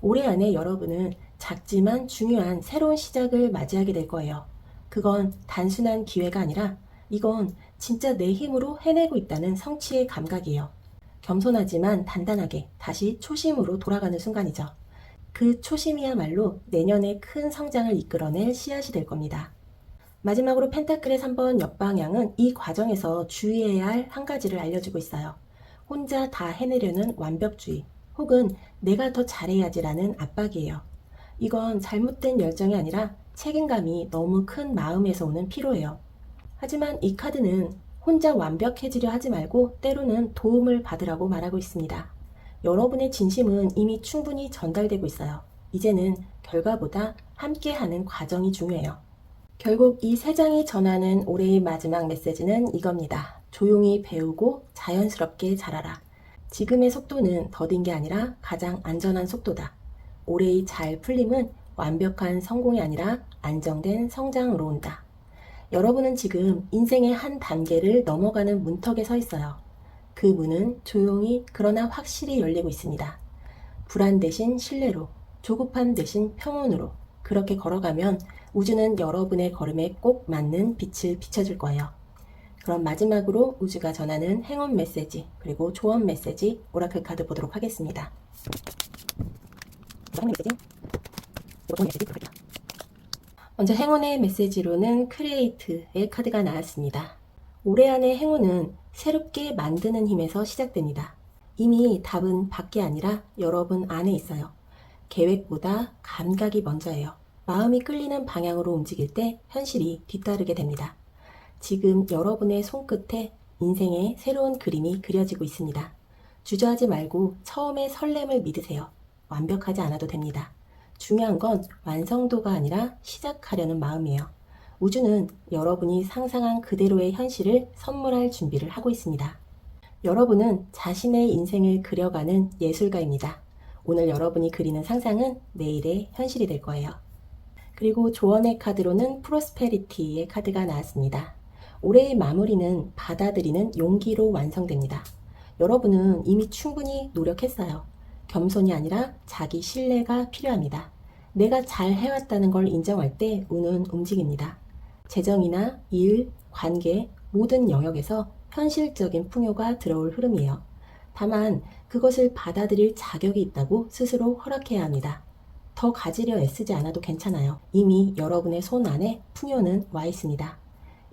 올해 안에 여러분은 작지만 중요한 새로운 시작을 맞이하게 될 거예요. 그건 단순한 기회가 아니라 이건 진짜 내 힘으로 해내고 있다는 성취의 감각이에요. 겸손하지만 단단하게 다시 초심으로 돌아가는 순간이죠. 그 초심이야말로 내년에 큰 성장을 이끌어낼 씨앗이 될 겁니다. 마지막으로 펜타클의 3번 역방향은 이 과정에서 주의해야 할 한 가지를 알려주고 있어요. 혼자 다 해내려는 완벽주의 혹은 내가 더 잘해야지라는 압박이에요. 이건 잘못된 열정이 아니라 책임감이 너무 큰 마음에서 오는 피로예요. 하지만 이 카드는 혼자 완벽해지려 하지 말고 때로는 도움을 받으라고 말하고 있습니다. 여러분의 진심은 이미 충분히 전달되고 있어요. 이제는 결과보다 함께하는 과정이 중요해요. 결국 이 세 장이 전하는 올해의 마지막 메시지는 이겁니다. 조용히 배우고 자연스럽게 자라라. 지금의 속도는 더딘 게 아니라 가장 안전한 속도다. 올해의 잘 풀림은 완벽한 성공이 아니라 안정된 성장으로 온다. 여러분은 지금 인생의 한 단계를 넘어가는 문턱에 서 있어요. 그 문은 조용히 그러나 확실히 열리고 있습니다. 불안 대신 신뢰로, 조급함 대신 평온으로 그렇게 걸어가면 우주는 여러분의 걸음에 꼭 맞는 빛을 비춰줄 거예요. 그럼 마지막으로 우주가 전하는 행운 메시지 그리고 조언 메시지 오라클 카드 보도록 하겠습니다. 먼저 행운의 메시지로는 크리에이트의 카드가 나왔습니다. 올해 안의 행운은 새롭게 만드는 힘에서 시작됩니다. 이미 답은 밖에 아니라 여러분 안에 있어요. 계획보다 감각이 먼저예요. 마음이 끌리는 방향으로 움직일 때 현실이 뒤따르게 됩니다. 지금 여러분의 손끝에 인생의 새로운 그림이 그려지고 있습니다. 주저하지 말고 처음의 설렘을 믿으세요. 완벽하지 않아도 됩니다. 중요한 건 완성도가 아니라 시작하려는 마음이에요. 우주는 여러분이 상상한 그대로의 현실을 선물할 준비를 하고 있습니다. 여러분은 자신의 인생을 그려가는 예술가입니다. 오늘 여러분이 그리는 상상은 내일의 현실이 될 거예요. 그리고 조언의 카드로는 프로스페리티의 카드가 나왔습니다. 올해의 마무리는 받아들이는 용기로 완성됩니다. 여러분은 이미 충분히 노력했어요. 겸손이 아니라 자기 신뢰가 필요합니다. 내가 잘 해왔다는 걸 인정할 때 운은 움직입니다. 재정이나 일, 관계, 모든 영역에서 현실적인 풍요가 들어올 흐름이에요. 다만 그것을 받아들일 자격이 있다고 스스로 허락해야 합니다. 더 가지려 애쓰지 않아도 괜찮아요. 이미 여러분의 손 안에 풍요는 와 있습니다.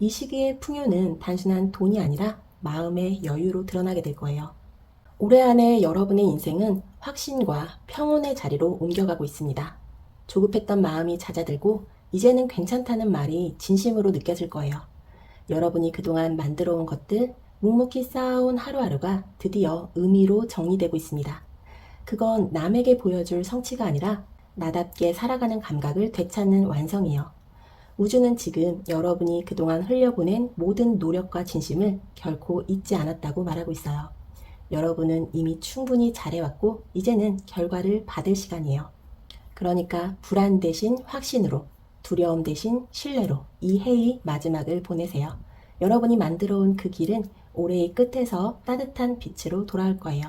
이 시기의 풍요는 단순한 돈이 아니라 마음의 여유로 드러나게 될 거예요. 올해 안에 여러분의 인생은 확신과 평온의 자리로 옮겨가고 있습니다. 조급했던 마음이 잦아들고 이제는 괜찮다는 말이 진심으로 느껴질 거예요. 여러분이 그동안 만들어 온 것들, 묵묵히 쌓아온 하루하루가 드디어 의미로 정리되고 있습니다. 그건 남에게 보여줄 성취가 아니라 나답게 살아가는 감각을 되찾는 완성이요. 우주는 지금 여러분이 그동안 흘려보낸 모든 노력과 진심을 결코 잊지 않았다고 말하고 있어요. 여러분은 이미 충분히 잘해왔고 이제는 결과를 받을 시간이에요. 그러니까 불안 대신 확신으로, 두려움 대신 신뢰로 이 해의 마지막을 보내세요. 여러분이 만들어온 그 길은 올해의 끝에서 따뜻한 빛으로 돌아올 거예요.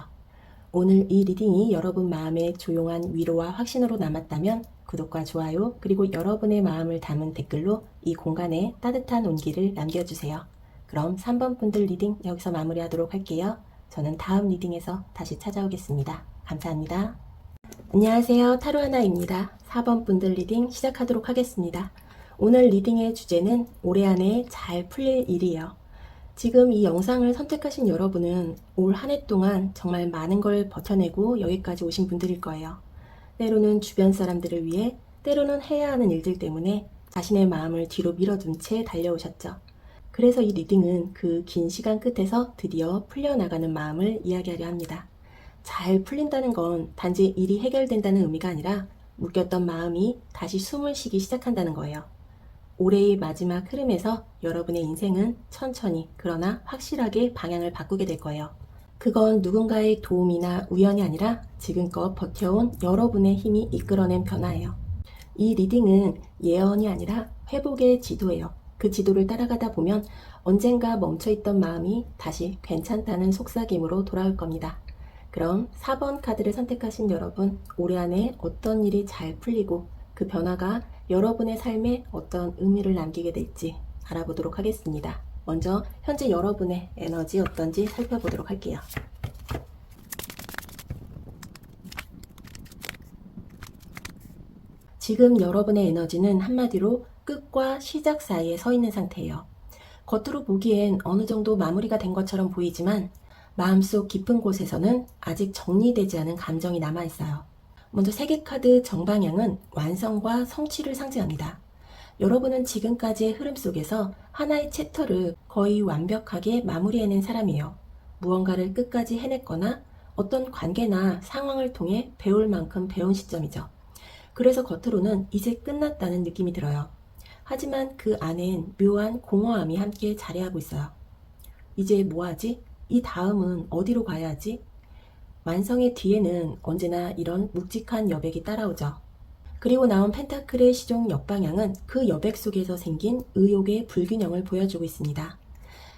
오늘 이 리딩이 여러분 마음에 조용한 위로와 확신으로 남았다면 구독과 좋아요 그리고 여러분의 마음을 담은 댓글로 이 공간에 따뜻한 온기를 남겨주세요. 그럼 3번 분들 리딩 여기서 마무리하도록 할게요. 저는 다음 리딩에서 다시 찾아오겠습니다. 감사합니다. 안녕하세요. 타로하나입니다. 4번 분들 리딩 시작하도록 하겠습니다. 오늘 리딩의 주제는 올해 안에 잘 풀릴 일이에요. 지금 이 영상을 선택하신 여러분은 올 한 해 동안 정말 많은 걸 버텨내고 여기까지 오신 분들일 거예요. 때로는 주변 사람들을 위해, 때로는 해야 하는 일들 때문에 자신의 마음을 뒤로 밀어둔 채 달려오셨죠. 그래서 이 리딩은 그 긴 시간 끝에서 드디어 풀려나가는 마음을 이야기하려 합니다. 잘 풀린다는 건 단지 일이 해결된다는 의미가 아니라 묶였던 마음이 다시 숨을 쉬기 시작한다는 거예요. 올해의 마지막 흐름에서 여러분의 인생은 천천히 그러나 확실하게 방향을 바꾸게 될 거예요. 그건 누군가의 도움이나 우연이 아니라 지금껏 버텨온 여러분의 힘이 이끌어낸 변화예요. 이 리딩은 예언이 아니라 회복의 지도예요. 그 지도를 따라가다 보면 언젠가 멈춰있던 마음이 다시 괜찮다는 속삭임으로 돌아올 겁니다. 그럼 4번 카드를 선택하신 여러분, 올해 안에 어떤 일이 잘 풀리고 그 변화가 여러분의 삶에 어떤 의미를 남기게 될지 알아보도록 하겠습니다. 먼저 현재 여러분의 에너지 어떤지 살펴보도록 할게요. 지금 여러분의 에너지는 한마디로 끝과 시작 사이에 서 있는 상태예요. 겉으로 보기엔 어느 정도 마무리가 된 것처럼 보이지만 마음속 깊은 곳에서는 아직 정리되지 않은 감정이 남아있어요. 먼저 세계 카드 정방향은 완성과 성취를 상징합니다. 여러분은 지금까지의 흐름 속에서 하나의 챕터를 거의 완벽하게 마무리해낸 사람이에요. 무언가를 끝까지 해냈거나 어떤 관계나 상황을 통해 배울 만큼 배운 시점이죠. 그래서 겉으로는 이제 끝났다는 느낌이 들어요. 하지만 그 안엔 묘한 공허함이 함께 자리하고 있어요. 이제 뭐하지? 이 다음은 어디로 가야 하지? 완성의 뒤에는 언제나 이런 묵직한 여백이 따라오죠. 그리고 나온 펜타클의 시종 역방향은 그 여백 속에서 생긴 의욕의 불균형을 보여주고 있습니다.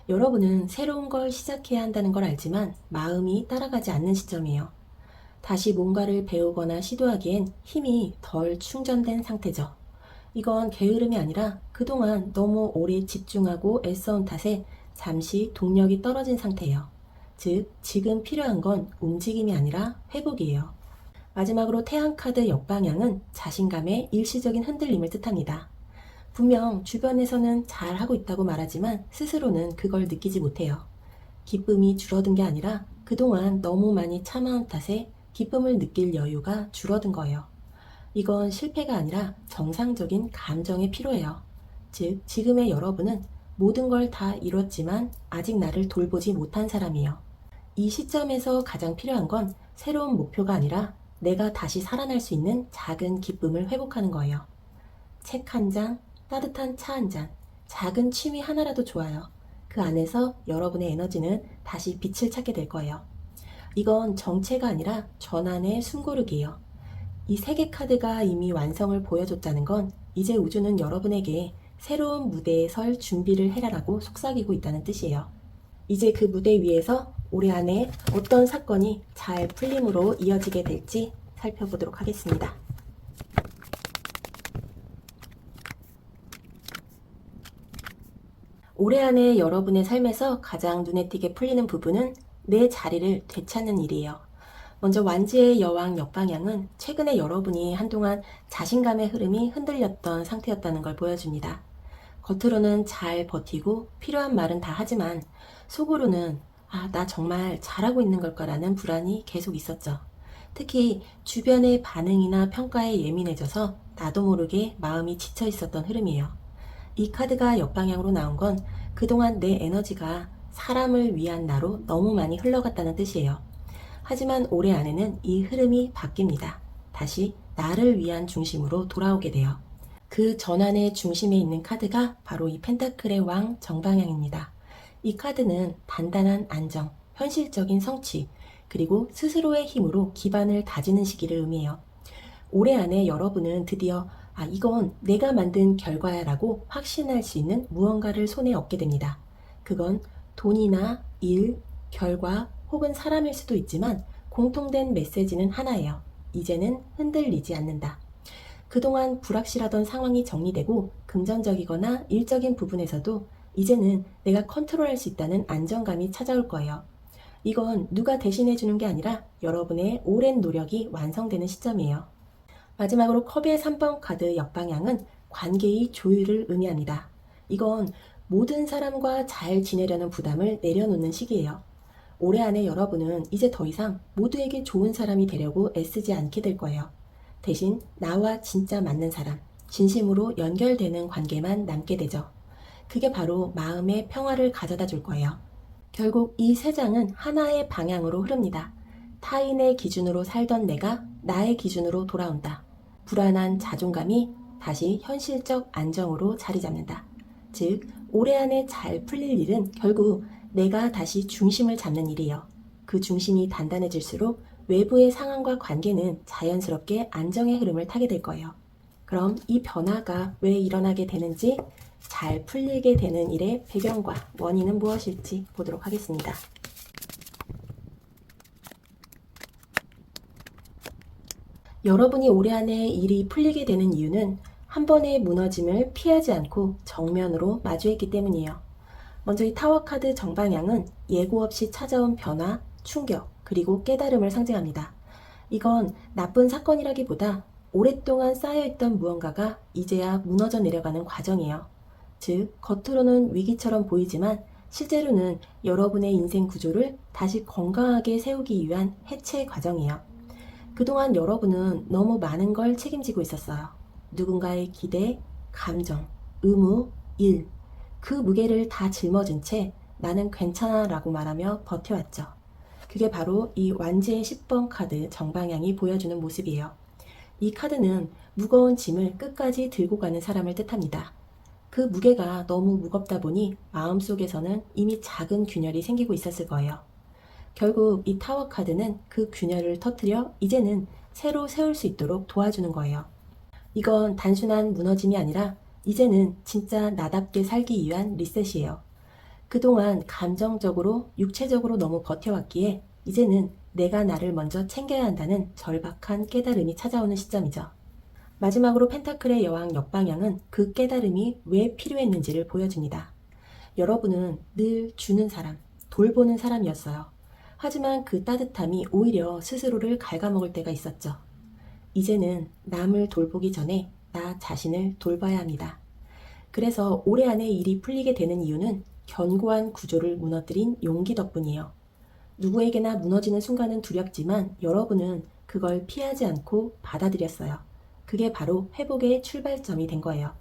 여러분은 새로운 걸 시작해야 한다는 걸 알지만 마음이 따라가지 않는 시점이에요. 다시 뭔가를 배우거나 시도하기엔 힘이 덜 충전된 상태죠. 이건 게으름이 아니라 그동안 너무 오래 집중하고 애써온 탓에 잠시 동력이 떨어진 상태예요. 즉, 지금 필요한 건 움직임이 아니라 회복이에요. 마지막으로 태양카드 역방향은 자신감의 일시적인 흔들림을 뜻합니다. 분명 주변에서는 잘하고 있다고 말하지만 스스로는 그걸 느끼지 못해요. 기쁨이 줄어든 게 아니라 그동안 너무 많이 참아온 탓에 기쁨을 느낄 여유가 줄어든 거예요. 이건 실패가 아니라 정상적인 감정의 피로예요. 즉, 지금의 여러분은 모든 걸 다 이뤘지만 아직 나를 돌보지 못한 사람이에요. 이 시점에서 가장 필요한 건 새로운 목표가 아니라 내가 다시 살아날 수 있는 작은 기쁨을 회복하는 거예요. 책 한 장, 따뜻한 차 한 잔, 작은 취미 하나라도 좋아요. 그 안에서 여러분의 에너지는 다시 빛을 찾게 될 거예요. 이건 정체가 아니라 전환의 숨고르기예요. 이 세 개 카드가 이미 완성을 보여줬다는 건 이제 우주는 여러분에게 새로운 무대에 설 준비를 해라라고 속삭이고 있다는 뜻이에요. 이제 그 무대 위에서 올해 안에 어떤 사건이 잘 풀림으로 이어지게 될지 살펴보도록 하겠습니다. 올해 안에 여러분의 삶에서 가장 눈에 띄게 풀리는 부분은 내 자리를 되찾는 일이에요. 먼저 완지의 여왕 역방향은 최근에 여러분이 한동안 자신감의 흐름이 흔들렸던 상태였다는 걸 보여줍니다. 겉으로는 잘 버티고 필요한 말은 다 하지만 속으로는 나 정말 잘하고 있는 걸까라는 불안이 계속 있었죠. 특히 주변의 반응이나 평가에 예민해져서 나도 모르게 마음이 지쳐 있었던 흐름이에요. 이 카드가 역방향으로 나온 건 그동안 내 에너지가 사람을 위한 나로 너무 많이 흘러갔다는 뜻이에요. 하지만 올해 안에는 이 흐름이 바뀝니다. 다시 나를 위한 중심으로 돌아오게 돼요. 그 전환의 중심에 있는 카드가 바로 이 펜타클의 왕 정방향입니다. 이 카드는 단단한 안정, 현실적인 성취, 그리고 스스로의 힘으로 기반을 다지는 시기를 의미해요. 올해 안에 여러분은 드디어 이건 내가 만든 결과야 라고 확신할 수 있는 무언가를 손에 얻게 됩니다. 그건 돈이나 일, 결과 혹은 사람일 수도 있지만 공통된 메시지는 하나예요. 이제는 흔들리지 않는다. 그동안 불확실하던 상황이 정리되고 금전적이거나 일적인 부분에서도 이제는 내가 컨트롤할 수 있다는 안정감이 찾아올 거예요. 이건 누가 대신해 주는 게 아니라 여러분의 오랜 노력이 완성되는 시점이에요. 마지막으로 컵의 3번 카드 역방향은 관계의 조율을 의미합니다. 이건 모든 사람과 잘 지내려는 부담을 내려놓는 시기예요. 올해 안에 여러분은 이제 더 이상 모두에게 좋은 사람이 되려고 애쓰지 않게 될 거예요. 대신 나와 진짜 맞는 사람, 진심으로 연결되는 관계만 남게 되죠. 그게 바로 마음의 평화를 가져다 줄 거예요. 결국 이 세 장은 하나의 방향으로 흐릅니다. 타인의 기준으로 살던 내가 나의 기준으로 돌아온다. 불안한 자존감이 다시 현실적 안정으로 자리 잡는다. 즉, 올해 안에 잘 풀릴 일은 결국 내가 다시 중심을 잡는 일이에요. 그 중심이 단단해질수록 외부의 상황과 관계는 자연스럽게 안정의 흐름을 타게 될 거예요. 그럼 이 변화가 왜 일어나게 되는지, 잘 풀리게 되는 일의 배경과 원인은 무엇일지 보도록 하겠습니다. 여러분이 올해 안에 일이 풀리게 되는 이유는 한 번의 무너짐을 피하지 않고 정면으로 마주했기 때문이에요. 먼저 이 타워 카드 정방향은 예고 없이 찾아온 변화, 충격, 그리고 깨달음을 상징합니다. 이건 나쁜 사건이라기보다 오랫동안 쌓여있던 무언가가 이제야 무너져 내려가는 과정이에요. 즉, 겉으로는 위기처럼 보이지만 실제로는 여러분의 인생 구조를 다시 건강하게 세우기 위한 해체 과정이에요. 그동안 여러분은 너무 많은 걸 책임지고 있었어요. 누군가의 기대, 감정, 의무, 일, 그 무게를 다 짊어진 채 나는 괜찮아 라고 말하며 버텨왔죠. 그게 바로 이 완지의 10번 카드 정방향이 보여주는 모습이에요. 이 카드는 무거운 짐을 끝까지 들고 가는 사람을 뜻합니다. 그 무게가 너무 무겁다 보니 마음속에서는 이미 작은 균열이 생기고 있었을 거예요. 결국 이 타워 카드는 그 균열을 터뜨려 이제는 새로 세울 수 있도록 도와주는 거예요. 이건 단순한 무너짐이 아니라 이제는 진짜 나답게 살기 위한 리셋이에요. 그동안 감정적으로, 육체적으로 너무 버텨왔기에 이제는 내가 나를 먼저 챙겨야 한다는 절박한 깨달음이 찾아오는 시점이죠. 마지막으로 펜타클의 여왕 역방향은 그 깨달음이 왜 필요했는지를 보여줍니다. 여러분은 늘 주는 사람, 돌보는 사람이었어요. 하지만 그 따뜻함이 오히려 스스로를 갉아먹을 때가 있었죠. 이제는 남을 돌보기 전에 나 자신을 돌봐야 합니다. 그래서 올해 안에 일이 풀리게 되는 이유는 견고한 구조를 무너뜨린 용기 덕분이에요. 누구에게나 무너지는 순간은 두렵지만 여러분은 그걸 피하지 않고 받아들였어요. 그게 바로 회복의 출발점이 된 거예요.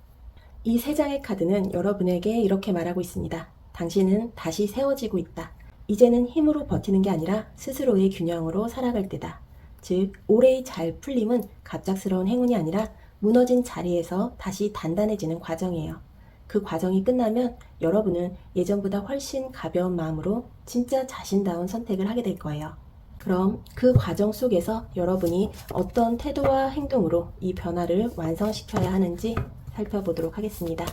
이 세 장의 카드는 여러분에게 이렇게 말하고 있습니다. 당신은 다시 세워지고 있다. 이제는 힘으로 버티는 게 아니라 스스로의 균형으로 살아갈 때다. 즉, 올해의 잘 풀림은 갑작스러운 행운이 아니라 무너진 자리에서 다시 단단해지는 과정이에요. 그 과정이 끝나면 여러분은 예전보다 훨씬 가벼운 마음으로 진짜 자신다운 선택을 하게 될 거예요. 그럼 그 과정 속에서 여러분이 어떤 태도와 행동으로 이 변화를 완성시켜야 하는지 살펴보도록 하겠습니다.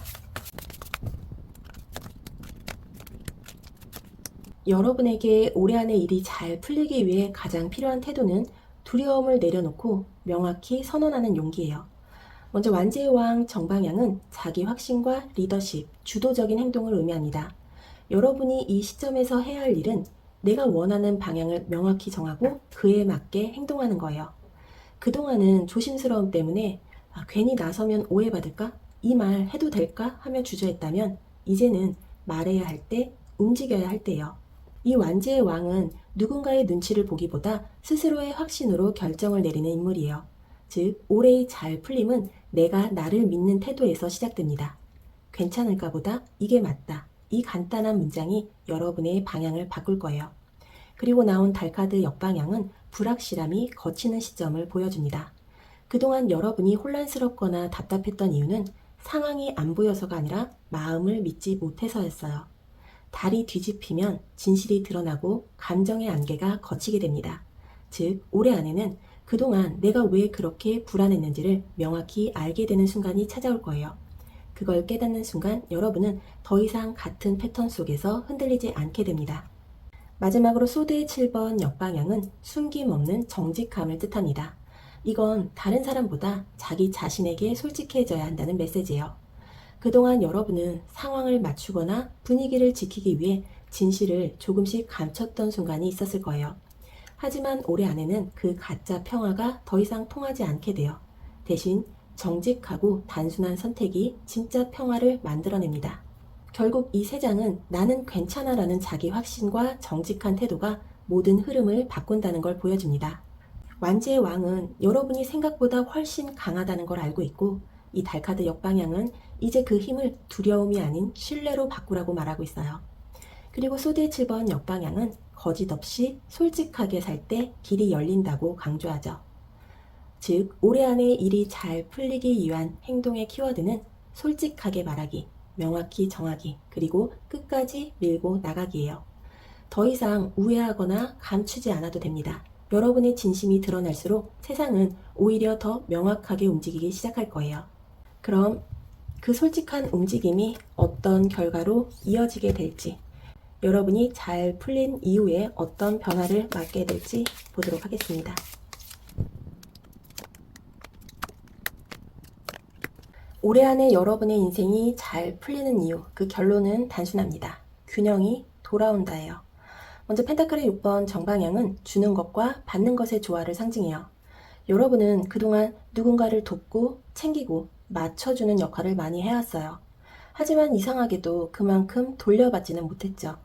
여러분에게 올해 안에 일이 잘 풀리기 위해 가장 필요한 태도는 두려움을 내려놓고 명확히 선언하는 용기예요. 먼저 완지의 왕 정방향은 자기 확신과 리더십, 주도적인 행동을 의미합니다. 여러분이 이 시점에서 해야 할 일은 내가 원하는 방향을 명확히 정하고 그에 맞게 행동하는 거예요. 그동안은 조심스러움 때문에 괜히 나서면 오해받을까? 이 말 해도 될까? 하며 주저했다면 이제는 말해야 할 때, 움직여야 할 때예요. 이 완지의 왕은 누군가의 눈치를 보기보다 스스로의 확신으로 결정을 내리는 인물이에요. 즉, 올해의 잘 풀림은 내가 나를 믿는 태도에서 시작됩니다. 괜찮을까 보다 이게 맞다. 이 간단한 문장이 여러분의 방향을 바꿀 거예요. 그리고 나온 달카드 역방향은 불확실함이 걷히는 시점을 보여줍니다. 그동안 여러분이 혼란스럽거나 답답했던 이유는 상황이 안 보여서가 아니라 마음을 믿지 못해서였어요. 달이 뒤집히면 진실이 드러나고 감정의 안개가 걷히게 됩니다. 즉, 올해 안에는 그동안 내가 왜 그렇게 불안했는지를 명확히 알게 되는 순간이 찾아올 거예요. 그걸 깨닫는 순간 여러분은 더 이상 같은 패턴 속에서 흔들리지 않게 됩니다. 마지막으로 소드의 7번 역방향은 숨김없는 정직함을 뜻합니다. 이건 다른 사람보다 자기 자신에게 솔직해져야 한다는 메시지예요. 그동안 여러분은 상황을 맞추거나 분위기를 지키기 위해 진실을 조금씩 감췄던 순간이 있었을 거예요. 하지만 올해 안에는 그 가짜 평화가 더 이상 통하지 않게 돼요. 대신 정직하고 단순한 선택이 진짜 평화를 만들어냅니다. 결국 이 세 장은 나는 괜찮아라는 자기 확신과 정직한 태도가 모든 흐름을 바꾼다는 걸 보여줍니다. 완지의 왕은 여러분이 생각보다 훨씬 강하다는 걸 알고 있고, 이 달카드 역방향은 이제 그 힘을 두려움이 아닌 신뢰로 바꾸라고 말하고 있어요. 그리고 소드의 7번 역방향은 거짓 없이 솔직하게 살 때 길이 열린다고 강조하죠. 즉, 올해 안에 일이 잘 풀리기 위한 행동의 키워드는 솔직하게 말하기, 명확히 정하기, 그리고 끝까지 밀고 나가기예요. 더 이상 우회하거나 감추지 않아도 됩니다. 여러분의 진심이 드러날수록 세상은 오히려 더 명확하게 움직이기 시작할 거예요. 그럼 그 솔직한 움직임이 어떤 결과로 이어지게 될지, 여러분이 잘 풀린 이후에 어떤 변화를 맞게 될지 보도록 하겠습니다. 올해 안에 여러분의 인생이 잘 풀리는 이유, 그 결론은 단순합니다. 균형이 돌아온다예요. 먼저 펜타클의 6번 정방향은 주는 것과 받는 것의 조화를 상징해요. 여러분은 그동안 누군가를 돕고 챙기고 맞춰주는 역할을 많이 해왔어요. 하지만 이상하게도 그만큼 돌려받지는 못했죠.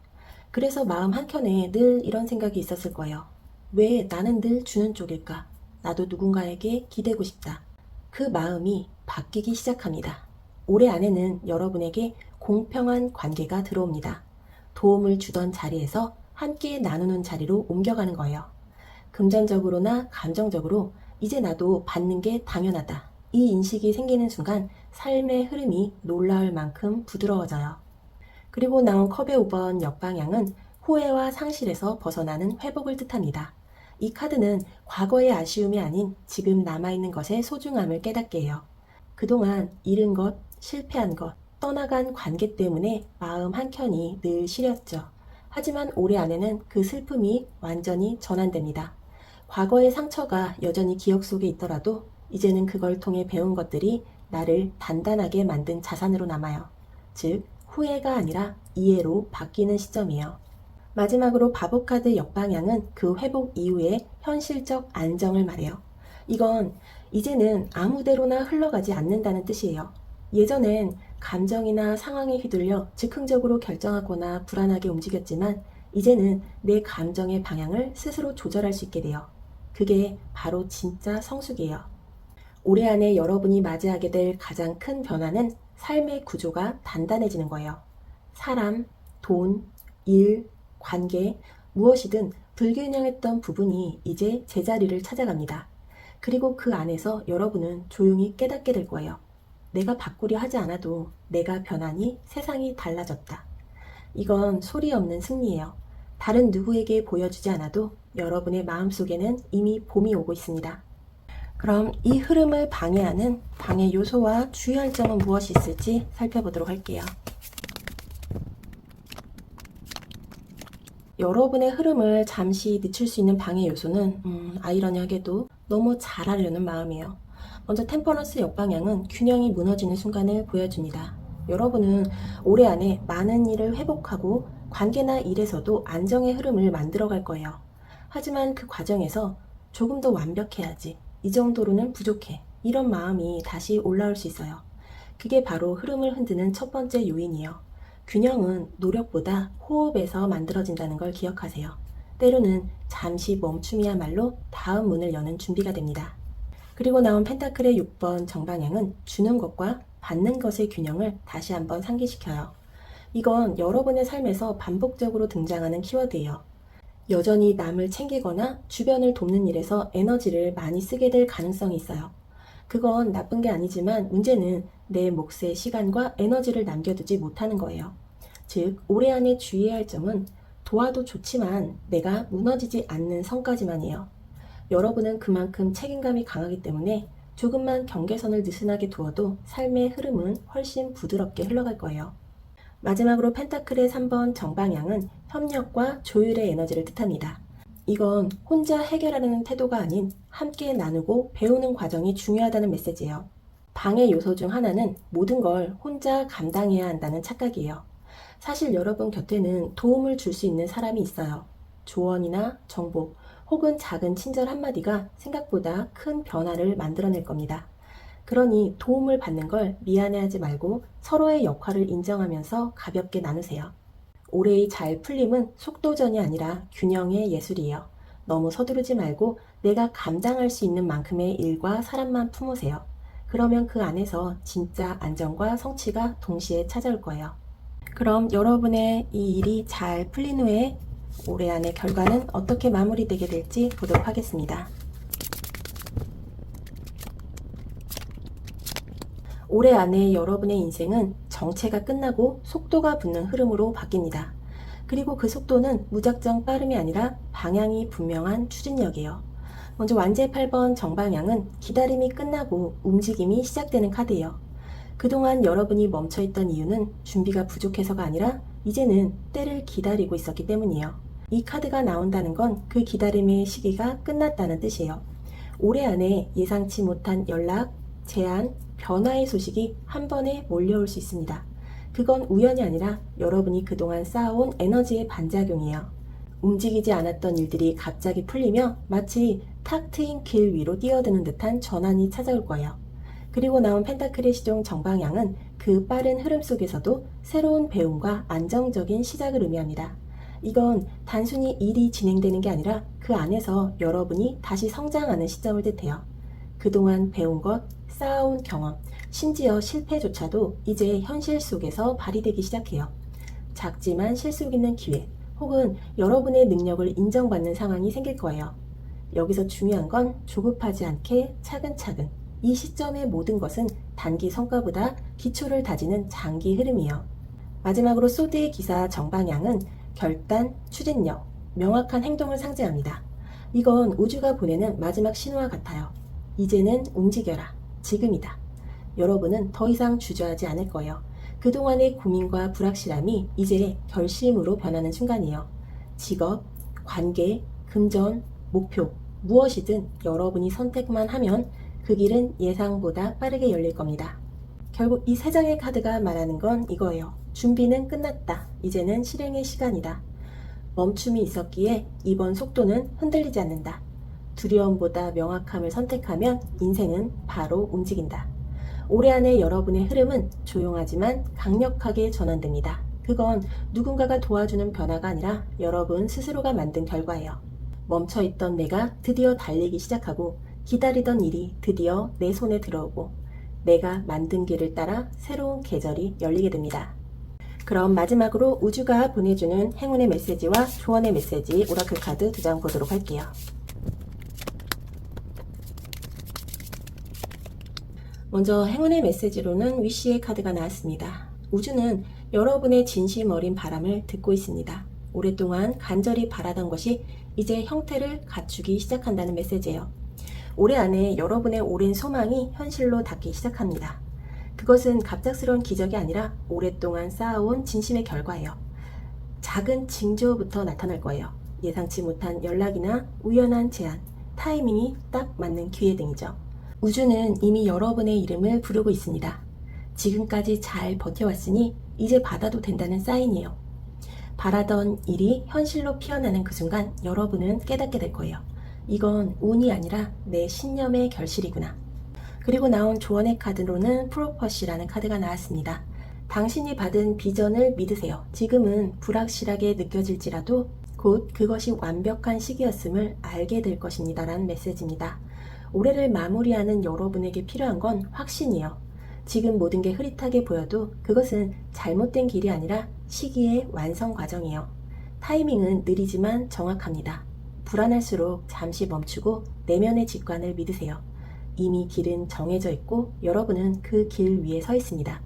그래서 마음 한켠에 늘 이런 생각이 있었을 거예요. 왜 나는 늘 주는 쪽일까? 나도 누군가에게 기대고 싶다. 그 마음이 바뀌기 시작합니다. 올해 안에는 여러분에게 공평한 관계가 들어옵니다. 도움을 주던 자리에서 함께 나누는 자리로 옮겨가는 거예요. 금전적으로나 감정적으로 이제 나도 받는 게 당연하다. 이 인식이 생기는 순간 삶의 흐름이 놀라울 만큼 부드러워져요. 그리고 나온 컵의 5번 역방향은 후회와 상실에서 벗어나는 회복을 뜻합니다. 이 카드는 과거의 아쉬움이 아닌 지금 남아있는 것의 소중함을 깨닫게 해요. 그동안 잃은 것, 실패한 것, 떠나간 관계 때문에 마음 한켠이 늘 시렸죠. 하지만 올해 안에는 그 슬픔이 완전히 전환됩니다. 과거의 상처가 여전히 기억 속에 있더라도 이제는 그걸 통해 배운 것들이 나를 단단하게 만든 자산으로 남아요. 즉, 후회가 아니라 이해로 바뀌는 시점이에요. 마지막으로 바보카드 역방향은 그 회복 이후의 현실적 안정을 말해요. 이건 이제는 아무데로나 흘러가지 않는다는 뜻이에요. 예전엔 감정이나 상황에 휘둘려 즉흥적으로 결정하거나 불안하게 움직였지만 이제는 내 감정의 방향을 스스로 조절할 수 있게 돼요. 그게 바로 진짜 성숙이에요. 올해 안에 여러분이 맞이하게 될 가장 큰 변화는 삶의 구조가 단단해지는 거예요. 사람, 돈, 일, 관계, 무엇이든 불균형했던 부분이 이제 제자리를 찾아갑니다. 그리고 그 안에서 여러분은 조용히 깨닫게 될 거예요. 내가 바꾸려 하지 않아도 내가 변하니 세상이 달라졌다. 이건 소리 없는 승리예요. 다른 누구에게 보여주지 않아도 여러분의 마음속에는 이미 봄이 오고 있습니다. 그럼 이 흐름을 방해하는 방해 요소와 주의할 점은 무엇이 있을지 살펴보도록 할게요. 여러분의 흐름을 잠시 늦출 수 있는 방해 요소는 아이러니하게도 너무 잘하려는 마음이에요. 먼저 템퍼런스 역방향은 균형이 무너지는 순간을 보여줍니다. 여러분은 올해 안에 많은 일을 회복하고 관계나 일에서도 안정의 흐름을 만들어갈 거예요. 하지만 그 과정에서 조금 더 완벽해야지, 이 정도로는 부족해, 이런 마음이 다시 올라올 수 있어요. 그게 바로 흐름을 흔드는 첫 번째 요인이에요. 균형은 노력보다 호흡에서 만들어진다는 걸 기억하세요. 때로는 잠시 멈춤이야말로 다음 문을 여는 준비가 됩니다. 그리고 나온 펜타클의 6번 정방향은 주는 것과 받는 것의 균형을 다시 한번 상기시켜요. 이건 여러분의 삶에서 반복적으로 등장하는 키워드예요. 여전히 남을 챙기거나 주변을 돕는 일에서 에너지를 많이 쓰게 될 가능성이 있어요. 그건 나쁜 게 아니지만 문제는 내 몫의 시간과 에너지를 남겨두지 못하는 거예요. 즉, 올해 안에 주의해야 할 점은 도와도 좋지만 내가 무너지지 않는 선까지만이에요. 여러분은 그만큼 책임감이 강하기 때문에 조금만 경계선을 느슨하게 두어도 삶의 흐름은 훨씬 부드럽게 흘러갈 거예요. 마지막으로 펜타클의 3번 정방향은 협력과 조율의 에너지를 뜻합니다. 이건 혼자 해결하려는 태도가 아닌 함께 나누고 배우는 과정이 중요하다는 메시지예요. 방해 요소 중 하나는 모든 걸 혼자 감당해야 한다는 착각이에요. 사실 여러분 곁에는 도움을 줄 수 있는 사람이 있어요. 조언이나 정보 혹은 작은 친절 한마디가 생각보다 큰 변화를 만들어낼 겁니다. 그러니 도움을 받는 걸 미안해하지 말고 서로의 역할을 인정하면서 가볍게 나누세요. 올해의 잘 풀림은 속도전이 아니라 균형의 예술이에요. 너무 서두르지 말고 내가 감당할 수 있는 만큼의 일과 사람만 품으세요. 그러면 그 안에서 진짜 안정과 성취가 동시에 찾아올 거예요. 그럼 여러분의 이 일이 잘 풀린 후에 올해 안의 결과는 어떻게 마무리되게 될지 보도록 하겠습니다. 올해 안에 여러분의 인생은 정체가 끝나고 속도가 붙는 흐름으로 바뀝니다. 그리고 그 속도는 무작정 빠름이 아니라 방향이 분명한 추진력이에요. 먼저 완제 8번 정방향은 기다림이 끝나고 움직임이 시작되는 카드예요. 그동안 여러분이 멈춰있던 이유는 준비가 부족해서가 아니라 이제는 때를 기다리고 있었기 때문이에요. 이 카드가 나온다는 건 그 기다림의 시기가 끝났다는 뜻이에요. 올해 안에 예상치 못한 연락, 제안, 변화의 소식이 한 번에 몰려올 수 있습니다. 그건 우연이 아니라 여러분이 그동안 쌓아온 에너지의 반작용이에요. 움직이지 않았던 일들이 갑자기 풀리며 마치 탁 트인 길 위로 뛰어드는 듯한 전환이 찾아올 거예요. 그리고 나온 펜타클의 시종 정방향은 그 빠른 흐름 속에서도 새로운 배움과 안정적인 시작을 의미합니다. 이건 단순히 일이 진행되는 게 아니라 그 안에서 여러분이 다시 성장하는 시점을 뜻해요. 그동안 배운 것, 쌓아온 경험, 심지어 실패조차도 이제 현실 속에서 발휘되기 시작해요. 작지만 실속 있는 기회, 혹은 여러분의 능력을 인정받는 상황이 생길 거예요. 여기서 중요한 건 조급하지 않게 차근차근. 이 시점의 모든 것은 단기 성과보다 기초를 다지는 장기 흐름이에요. 마지막으로 소드의 기사 정방향은 결단, 추진력, 명확한 행동을 상징합니다. 이건 우주가 보내는 마지막 신호와 같아요. 이제는 움직여라. 지금이다. 여러분은 더 이상 주저하지 않을 거예요. 그동안의 고민과 불확실함이 이제 결심으로 변하는 순간이에요. 직업, 관계, 금전, 목표, 무엇이든 여러분이 선택만 하면 그 길은 예상보다 빠르게 열릴 겁니다. 결국 이 세 장의 카드가 말하는 건 이거예요. 준비는 끝났다. 이제는 실행의 시간이다. 멈춤이 있었기에 이번 속도는 흔들리지 않는다. 두려움보다 명확함을 선택하면 인생은 바로 움직인다. 올해 안에 여러분의 흐름은 조용하지만 강력하게 전환됩니다. 그건 누군가가 도와주는 변화가 아니라 여러분 스스로가 만든 결과예요. 멈춰있던 내가 드디어 달리기 시작하고 기다리던 일이 드디어 내 손에 들어오고 내가 만든 길을 따라 새로운 계절이 열리게 됩니다. 그럼 마지막으로 우주가 보내주는 행운의 메시지와 조언의 메시지 오라클 카드 2장 보도록 할게요. 먼저 행운의 메시지로는 위시의 카드가 나왔습니다. 우주는 여러분의 진심 어린 바람을 듣고 있습니다. 오랫동안 간절히 바라던 것이 이제 형태를 갖추기 시작한다는 메시지예요. 올해 안에 여러분의 오랜 소망이 현실로 닿기 시작합니다. 그것은 갑작스러운 기적이 아니라 오랫동안 쌓아온 진심의 결과예요. 작은 징조부터 나타날 거예요. 예상치 못한 연락이나 우연한 제안, 타이밍이 딱 맞는 기회 등이죠. 우주는 이미 여러분의 이름을 부르고 있습니다. 지금까지 잘 버텨왔으니 이제 받아도 된다는 사인이에요. 바라던 일이 현실로 피어나는 그 순간 여러분은 깨닫게 될 거예요. 이건 운이 아니라 내 신념의 결실이구나. 그리고 나온 조언의 카드로는 프로퍼시라는 카드가 나왔습니다. 당신이 받은 비전을 믿으세요. 지금은 불확실하게 느껴질지라도 곧 그것이 완벽한 시기였음을 알게 될 것입니다. 라는 메시지입니다. 올해를 마무리하는 여러분에게 필요한 건 확신이에요. 지금 모든 게 흐릿하게 보여도 그것은 잘못된 길이 아니라 시기의 완성 과정이에요. 타이밍은 느리지만 정확합니다. 불안할수록 잠시 멈추고 내면의 직관을 믿으세요. 이미 길은 정해져 있고 여러분은 그 길 위에 서 있습니다.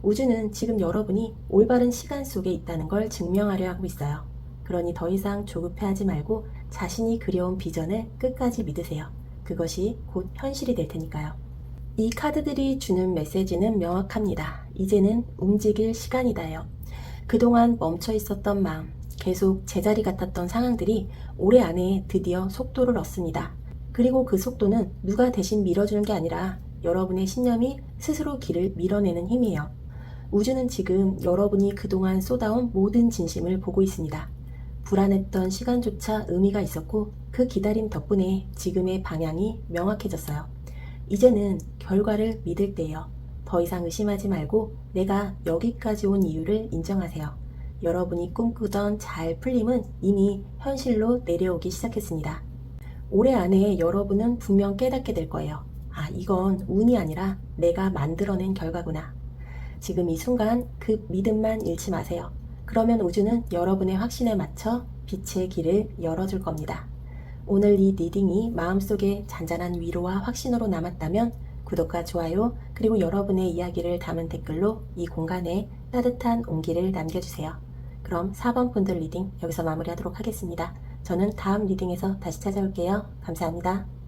우주는 지금 여러분이 올바른 시간 속에 있다는 걸 증명하려 하고 있어요. 그러니 더 이상 조급해하지 말고 자신이 그려온 비전을 끝까지 믿으세요. 그것이 곧 현실이 될 테니까요. 이 카드들이 주는 메시지는 명확합니다. 이제는 움직일 시간이다요. 그동안 멈춰 있었던 마음, 계속 제자리 같았던 상황들이 올해 안에 드디어 속도를 얻습니다. 그리고 그 속도는 누가 대신 밀어주는 게 아니라 여러분의 신념이 스스로 길을 밀어내는 힘이에요. 우주는 지금 여러분이 그동안 쏟아온 모든 진심을 보고 있습니다. 불안했던 시간조차 의미가 있었고 그 기다림 덕분에 지금의 방향이 명확해졌어요. 이제는 결과를 믿을 때예요. 더 이상 의심하지 말고 내가 여기까지 온 이유를 인정하세요. 여러분이 꿈꾸던 잘 풀림은 이미 현실로 내려오기 시작했습니다. 올해 안에 여러분은 분명 깨닫게 될 거예요. 아, 이건 운이 아니라 내가 만들어낸 결과구나. 지금 이 순간 그 믿음만 잃지 마세요. 그러면 우주는 여러분의 확신에 맞춰 빛의 길을 열어줄 겁니다. 오늘 이 리딩이 마음속에 잔잔한 위로와 확신으로 남았다면 구독과 좋아요 그리고 여러분의 이야기를 담은 댓글로 이 공간에 따뜻한 온기를 남겨주세요. 그럼 4번 분들 리딩 여기서 마무리하도록 하겠습니다. 저는 다음 리딩에서 다시 찾아올게요. 감사합니다.